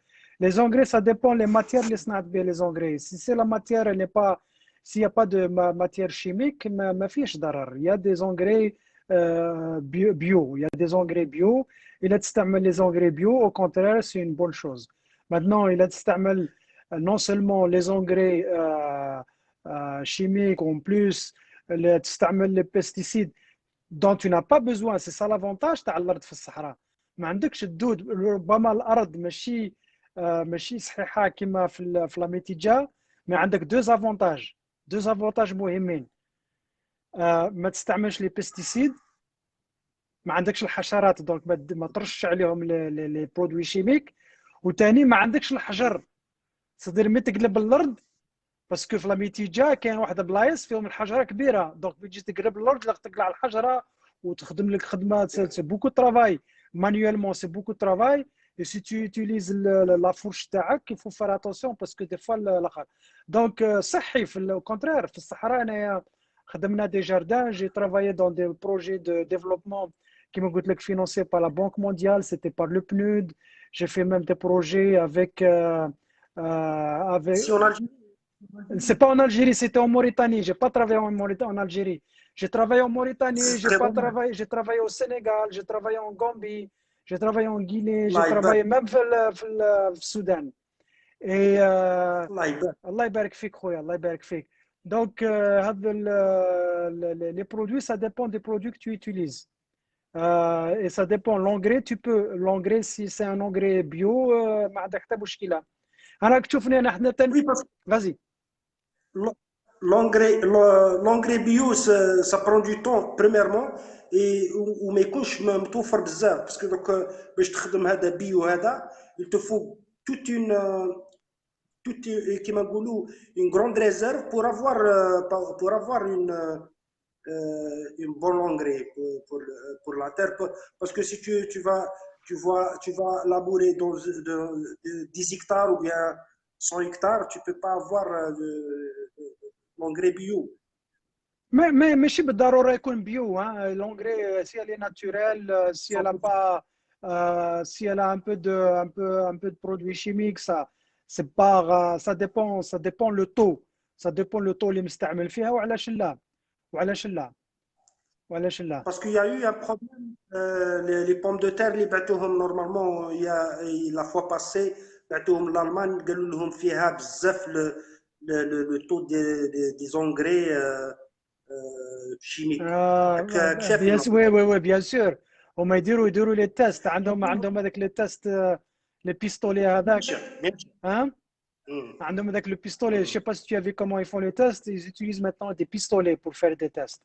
Les engrais, ça dépend les matières, les engrais. Si c'est la matière, elle n'est pas, s'il n'y a pas de matière chimique, ma fiche d'arrêt. Il y a des engrais bio, il y a des engrais bio. Il a de les engrais bio, au contraire, c'est une bonne chose. Maintenant, il a de non seulement les engrais chimiques, en plus les pesticides dont tu n'as pas besoin. C'est ça l'avantage تاع الارض في الصحراء، ما عندكش الدود. ربما الارض ماشي صحيحه كما في لاميتيجا، ما عندك دو افونتاج مهمين. ما تستعملش لي بيستيسيد، ما عندكش الحشرات دونك ما ترش عليهم لي برودوي شيميك. وثاني ما عندكش الحجر، صدر ما تقلب الارض باسكو في لاميتيجا كاين واحد البلايص فيهم الحجره كبيره، دونك تجي تقلب الارض تقلع الحجره وتخدم لك خدمه. سي بوكو ترافاي مانيوالمون، سي بوكو ترافاي. Et si tu utilises la fourche تاعك, il faut faire attention parce que des fois الاخر. Donc صحي au contraire في الصحراء انايا خدمنا des jardins, j'ai travaillé dans des projets de développement qui m'ont été financés par la Banque mondiale, c'était par le PNUD. J'ai fait même des projets avec Si en Algérie, c'est pas en Algérie, c'était en Mauritanie. J'ai pas travaillé en Algérie. J'ai travaillé en Mauritanie, c'est très bon. j'ai travaillé au Sénégal, j'ai travaillé en Gambie, j'ai travaillé en Guinée, j'ai الله travaillé يبارك même في السودان. Et الله يبارك. Allah يبارك فيك خويا, Allah يبارك فيك. Donc les produits, ça dépend des produits que tu utilises. Et ça dépend. L'engrais, si c'est un engrais bio, ما عندك حتى مشكلة. أنا تشوفني أنا حنا Oui, parce que vas-y. l'engrais bio, ça prend du temps, premièrement. Et وما يكونش متوفر بزاف باسكو دوك باش تخدم هذا بيو هذا il te faut toute une كيما نقولوا une grande réserve pour avoir une bonne engrais pour la terre parce que si tu vas labourer dans 10 hectares ou bien 100 hectares tu peux pas avoir l'engrais bio. Mais ماشي بالضروره يكون بيو ها لونغري سي elle est naturelle si elle a pas si elle a un peu de produits chimiques c'est pas ça dépend le taux اللي مستعمل فيها وعلاش لا Parce qu'il y a eu un problème, les pommes de terre اللي بعتوهم normalement la fois passée بعتوهم l'Allemagne قالوا لهم فيها بزاف le taux des engrais chimiques. bien sûr oui bien sûr هما يديروا لي تيست عندهم هذاك لي تيست لي بيستولي هذاك ها عندهم هذاك لو بيستولي je sais pas si tu as vu comment ils font les tests, ils utilisent maintenant des pistolets pour faire des tests.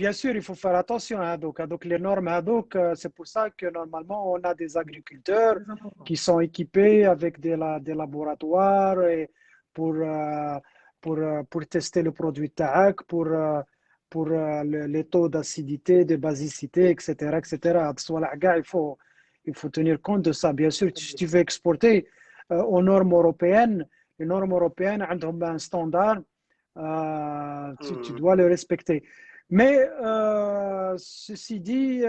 Bien sûr, il faut faire attention à donc les normes c'est pour ça que normalement on a des agriculteurs qui sont équipés avec des laboratoires et pour tester le produit TAC, pour les taux d'acidité, de basicité, etc. Il faut tenir compte de ça. Bien sûr, si tu veux exporter aux normes européennes, les normes européennes ont un standard. Tu dois le respecter. Mais ceci dit,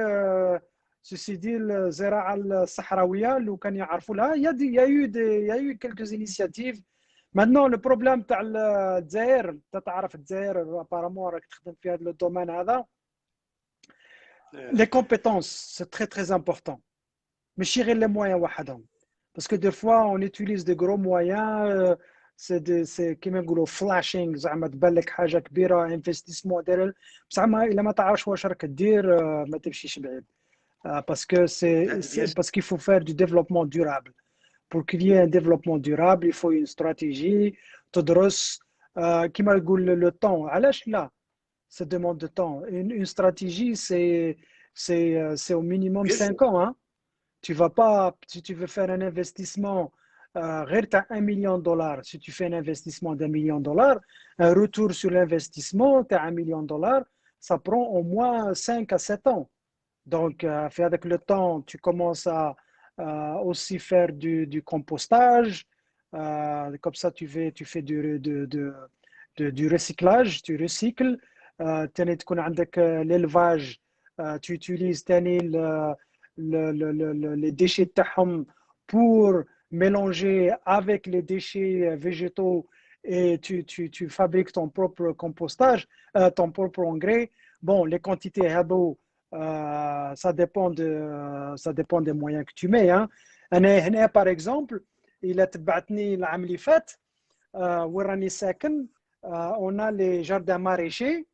الزراعة الصحراوية لو كان يعرفوا لها il y a eu quelques initiatives. Maintenant le problème تاع الجزائر تعرف الجزائر apparemment راك تخدم في هذا الدومين هذا. Les compétences c'est très très important. ماشي غير les moyens وحدهم. Parce que des fois on utilise de gros moyens c'est كيما نقولوا flashing زعما تبان لك حاجه كبيره انفستيسمون داير بصح الا ما تعرفش واش راك دير ما تمشيش بعيد parce qu'il faut faire du développement durable. Pour qu'il y ait un développement durable il faut une stratégie تدرس كيما نقول le temps علاش لا ça demande de temps. Une stratégie c'est au minimum 5 ans hein. Tu vas pas, si tu veux faire un investissement, tu as $1 million. Si tu fais un investissement d'$1 million, un retour sur l'investissement, tu as $1 million, ça prend au moins 5 à 7 ans. Donc, avec le temps, tu commences à aussi faire du compostage. Comme ça, tu fais du recyclage, tu recycles. L'élevage, tu utilises les déchets تاعهم pour mélanger avec les déchets végétaux et tu fabriques ton propre compostage, ton propre engrais. Bon, les quantités ça dépend des moyens que tu mets hein. أنا par exemple إلا تبعتني العام اللي فات وين راني ساكن on a les jardins maraîchers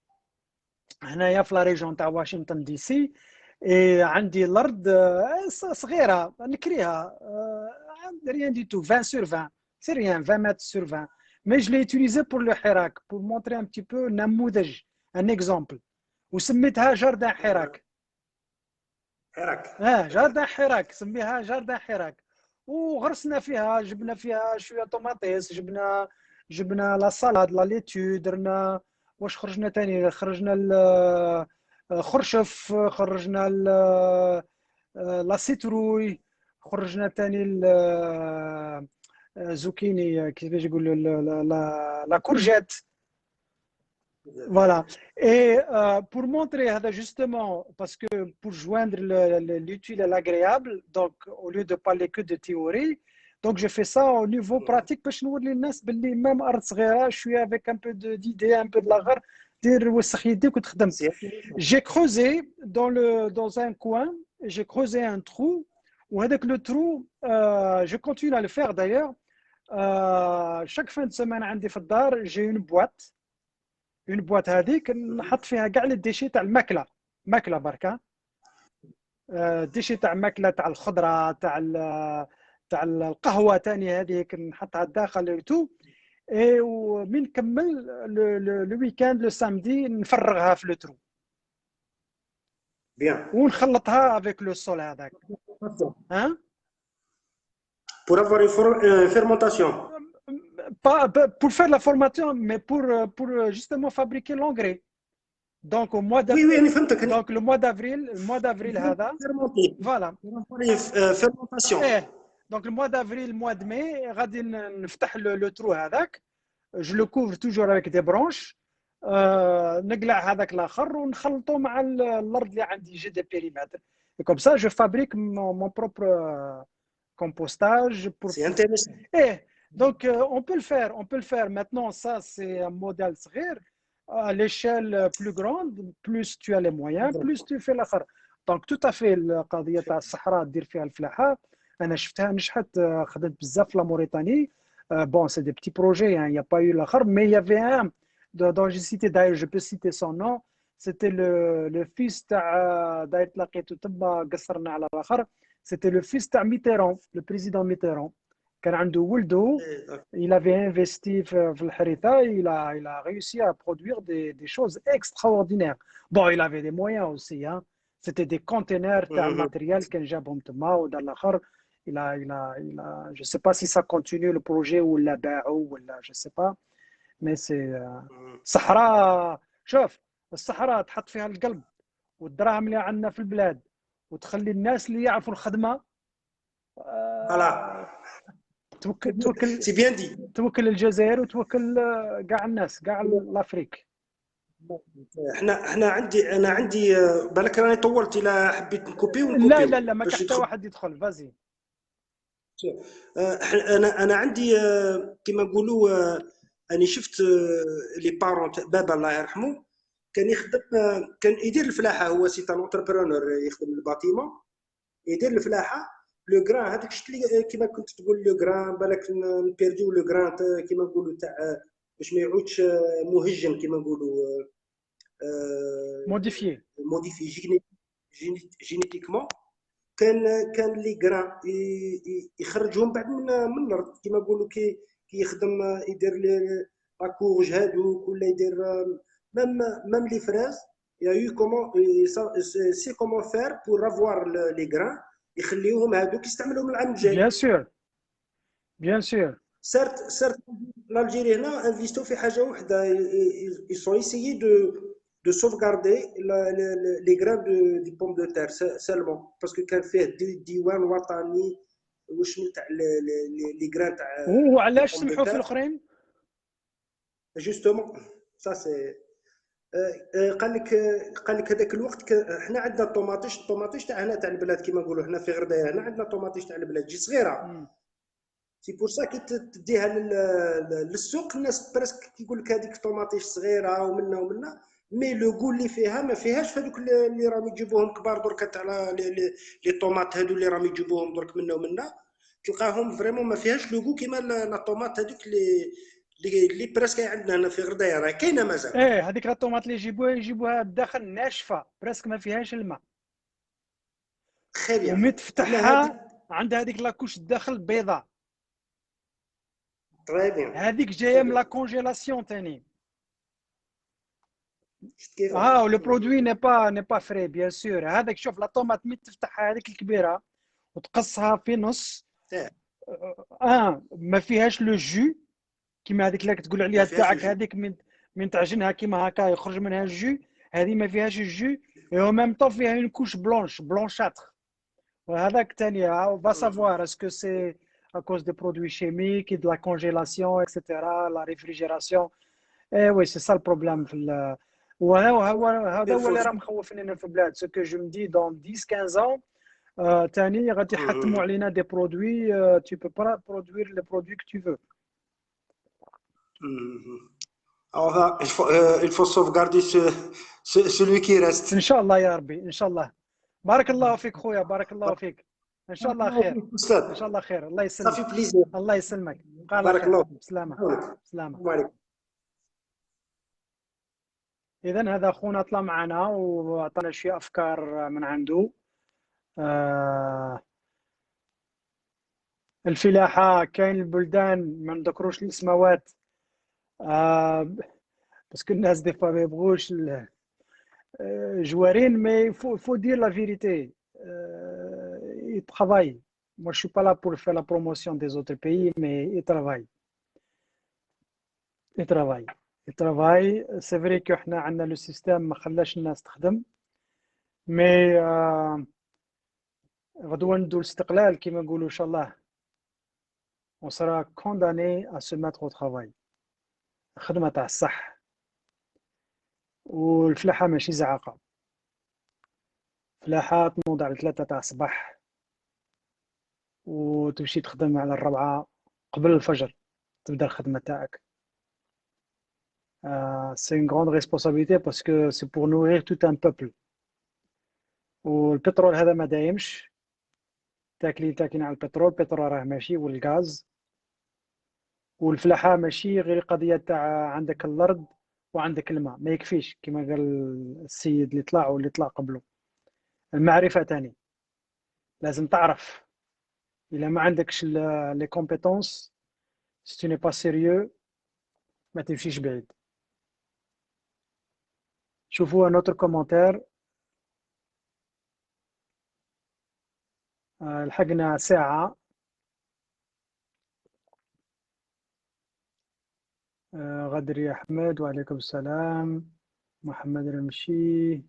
هنايا في لا ريجون تاع واشنطن دي سي. عندي الارض صغيره نكريها rien du tout 20 sur 20 c'est rien 20 mètres sur 20 mais je l'ai utilisé pour le حراك pour montrer un petit peu نموذج un exemple وسميتها جاردن حراك جاردن حراك سميها جاردن حراك وغرسنا فيها جبنا فيها شويه طوماطيس جبنا لا سالاد لا ليتو درنا واش خرجنا ثاني خرجنا خرشف خرجنا لا سيتروي، خرجنا ثاني زوكيني كيفاش يقولوا لا كورجيت. Voilà. Et pour montrer, justement, parce que pour joindre l'utile et l'agréable, donc au lieu de parler que de théorie, donc je fais ça au niveau pratique باش نوري للناس باللي même ارض صغيره شويه avec un peu d'idée, un peu de lagar, دير وسخ يديك وتخدم. J'ai creusé dans un coin, j'ai creusé un trou, وهذاك le trou, je continue à le faire d'ailleurs. Chaque fin de semaine عندي في الدار j'ai une boîte هذيك نحط فيها كاع لي ديشي تاع الماكله بركه، ديشي تاع الماكله تاع الخضره تاع القهوه ثاني هذيك نحطها داخل تو. اي ومن نكمل لو ويكاند لو سامدي نفرغها في لو ترو بيان ونخلطها افيك لو سول هذاك. ها pour avoir une fermentation. pas pour faire la formation mais pour justement fabriquer l'engrais. Donc au mois d'avril, oui, فهمتك. donc le mois d'avril هذا voilà fermentation. donc le mois d'avril, le mois de mai غادي نفتح le trou هذاك، je le couvre toujours avec des branches، نقلع هذاك الاخر ونخلطه مع الارض اللي عندي جي دي بيريمتر. et comme ça je fabrique mon propre compostage pour. C'est intéressant. Donc on peut le faire maintenant. Ça c'est un modèle صغير. À l'échelle plus grande, plus tu as les moyens, plus tu fais l'akhar. Donc tout à fait القضيه تاع الصحراء دير فيها الفلاحه انا شفتها نجحت، خدمت بزاف في لا موريتاني. Bon, c'est des petits projets, hein. Il n'y a pas eu l'akhar, mais il y avait un dont j'ai cité, d'ailleurs je peux citer son nom, c'était le fils تاع داير تلاقيتو تما قصرنا على الاخر، c'était le fils تاع Mitterrand, le président Mitterrand. كان عنده ولده il avait investi في الحريثة, il a réussi à produire des choses extraordinaires. Bon, il avait des moyens aussi, hein. C'était des containers تاع matériel كان جابهم تما ودار الاخر. Il a je sais pas si ça continue le projet ou la باعوا ولا je sais pas, mais c'est صحراء. شوف الصحراء تحط فيها القلب والدراهم اللي عندنا في البلاد وتخلي الناس اللي يعرفوا الخدمه توكل سي بيان دي، توكل الجزائر وتوكل كاع الناس كاع الافريك. انا عندي بالك راني طولت، الى حبيت نكوبي ونكوبي. لا ما كان حتى واحد يدخل فازي. انا عندي كما نقولوا اني شفت لي بارون بابا الله يرحمه كان يخدم، كان يدير الفلاحه، هو سي ان انتربرونور يخدم الباتيمون يدير الفلاحه. لو غران هذاك شفت لي كما كنت تقول لو غران بالك نبيرديو لو غران كما نقولوا تاع باش ما يعودش مهجن كما نقولوا موديفي جينيتيكمون. كان لي غران يخرجهم بعد من الارض كما نقولوا كي يخدم يدير لا كورج هادوك ولا يدير ميم لي فريز. يا يو كومون سي كومون فير بور افوار لي غران يخليوهم هادوك يستعملوهم العام الجاي. بيان سور سيرت الجيري هنا انفيستو في حاجه واحده، يسون ايسيي دو sauvegarder les grains de pommes de terre seulement parce que كان فيه ديوان وطني وشنو تاع لي غران تاع. وعلاش سمحوا في الاخرين؟ جوستومون سا سي قال لك هذاك الوقت حنا عندنا الطوماطيش تاع هنا تاع البلاد كما نقولوا حنا في غردايه هنا عندنا الطوماطيش تاع البلاد جي صغيره. سي بور سا كي تديها للسوق الناس برسك كيقول لك هذيك الطوماطيش صغيره ومنا مي لو غول اللي فيها ما فيهاش في هذوك اللي راهم يجيبوهم كبار درك تاع لي طوماط هذو اللي راهم يجيبوهم درك منا تلقاهم فريمون ما فيهاش لو غو كيما لا طوماط هذوك اللي برسك عندنا هنا في غردايه راه كاينه مازال. هذيك لا طوماط اللي يجيبوها الداخل ناشفه برسك ما فيهاش الماء. خير يعني ومي تفتحها عندها هذيك لاكوش الداخل بيضاء. تري بيان هذيك جايه من لا كونجيلاسيون ثاني. le produit n'est pas frais bien sûr. هذاك شوف لا طوماط مي تفتحها هذيك الكبيره وتقصها في نص ما فيهاش لو جو كيما هذيك اللي تقول عليها تاعك هذيك من تعجنها كيما هكا يخرج منها الجو. هذه ما فيهاش الجو، و ميم طون فيها اون كوش بلونشاتر وهذاك تاني on va savoir est-ce que c'est à cause des produits chimiques et de la congélation etc la réfrigération ايه oui c'est ça le problème في هذا هو اللي راه مخوفني في البلاد ce que je me dis dans 10-15 ans تاني غادي يحتموا علينا des produits tu peux pas produire les produits que tu veux. Enfin, il faut sauvegarder celui qui reste. ان شاء الله يا ربي ان شاء الله. بارك الله فيك خويا بارك الله فيك ان شاء الله خير ان شاء الله خير الله Ça fait يسلمك plaisir. الله يسلمك قال بارك خير الله. سلامة سلامة. السلام عليكم. اذا هذا اخونا طلع معنا وعطانا شي افكار من عنده. الفلاحة كاين البلدان ما نذكروش الاسماوات باسكو الناس دي فوا ما يبغوش جوارين مي فو دير لا فيريتي ils travaillent. Moi, je suis pas là pour faire la promotion des autres pays, mais ils travaillent. Ils travaillent. Ils travaillent. C'est vrai que احنا عندنا le système ما خلاش الناس تخدم. مي غدوة ندو الاستقلال كما نقولوا ان شاء الله. On sera condamné à se mettre au travail. خدمة تاع الصح. والفلاحة ماشي زعاقة. فلاحة تنوض على 3 تاع الصباح وتمشي تخدم على 4 قبل الفجر تبدا الخدمة تاعك. C'est une grande responsabilité parce que c'est pour nourrir tout un peuple. والبترول هذا ما دايمش تاكلين على البترول راه ماشي والغاز. والفلاحة ماشي غير قضية تاع عندك الأرض وعندك الماء ما يكفيش كما قال السيد اللي طلع واللي طلع قبله. المعرفة تاني لازم تعرف. إلا ما عندكش لي كومبيتونس si tu n'es pas sérieux ما تمشيش بعيد. شوفوا un autre commentaire. لحقنا ساعة. غدري أحمد وعليكم السلام. محمد رمشي.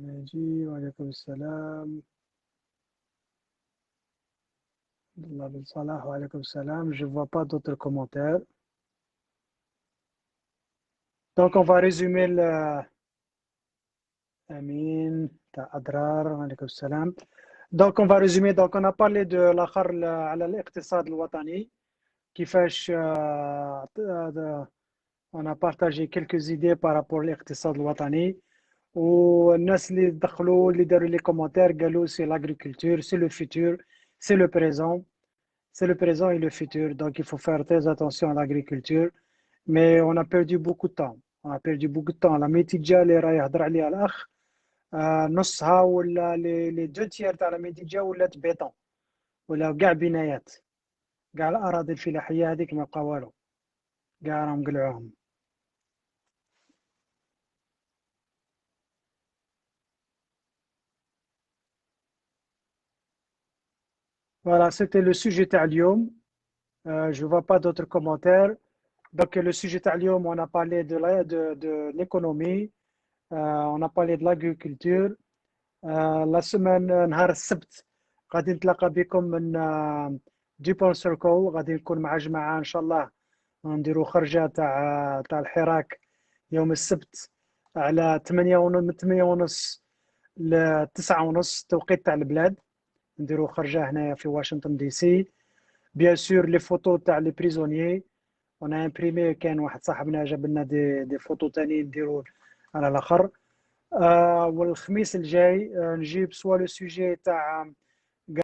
ناجي وعليكم السلام. الله بن صلاح وعليكم السلام. Je vois pas d'autres commentaires. Donc on va résumer le Amin تاع أدرار وعليكم السلام. Donc on va résumer. Donc on a parlé de الآخر على الاقتصاد الوطني كيفاش on a partagé quelques idées par rapport للاقتصاد الوطني. والناس اللي دخلوا اللي داروا لي كومونتير قالوا سي l'agriculture c'est le futur c'est le présent et le futur. Donc il faut faire très attention à l'agriculture. Mais on a perdu beaucoup de temps. la ميتيجا اللي راه يهضر عليها الاخ نصها ولا لي 2 تيير تاع لا ميتيجا ولات بيطون ولا كاع بنايات. كاع الاراضي الفلاحيه هذيك ما بقى والو كاع راهم قلعوهم. Voilà, c'était le sujet تاع اليوم. Je vois pas d'autres commentaires. Donc le sujet تاع اليوم on a parlé de l'économie. On a parlé de l'agriculture. La semaine نهار السبت غادي نتلاقى بكم من ديبول سيركل. غادي نكون مع جماعة ان شاء الله نديروا خرجة تاع الحراك يوم السبت على 8:30 ل 9:30 توقيت تاع البلاد. نديروا خرجة هنايا في واشنطن دي سي. بيان سور لي فوتو تاع لي بريزونيي on a imprimé. كان واحد صاحبنا جاب لنا دي فوتو تاني نديروا على الاخر. والخميس الجاي نجيب سوا لو سوجي تاع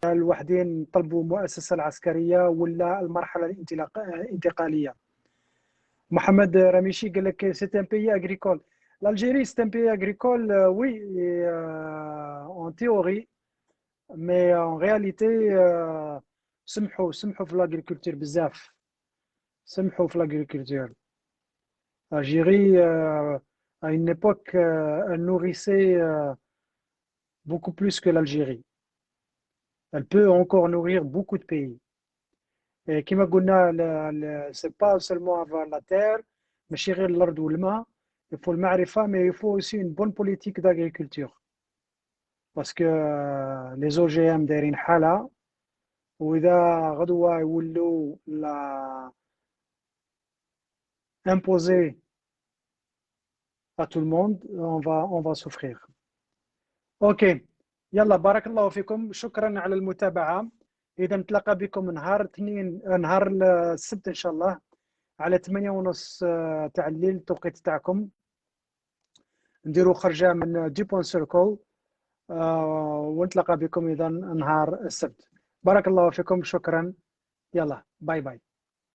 قال وحدين طلبوا المؤسسة العسكرية ولا المرحلة الانتقالية. محمد رميشي قال لك c'est un pays agricole. L'Algérie c'est un pays agricole oui en théorie mais en réalité سمحوا في l'agriculture بزاف. سمحوا في l'agriculture. Algérie à une époque elle nourrissait beaucoup plus que l'Algérie. Elle peut encore nourrir beaucoup de pays. Et كما قلنا c'est pas seulement avoir la terre ماشي غير الأرض والماء. il faut المعرفة mais il faut aussi une bonne politique d'agriculture parce que les OGM دايرين حالة وإذا غدوة يولوا لا imposer à tout le monde on va souffrir. اوكي يلا بارك الله فيكم شكرا على المتابعة. إذا نتلاقى بكم نهار السبت إن شاء الله على 8:30 تاع الليل التوقيت تاعكم. نديروا خرجة من ديبون سيركل ونتلاقى بكم إذا نهار السبت. بارك الله فيكم شكرا. يلا باي باي.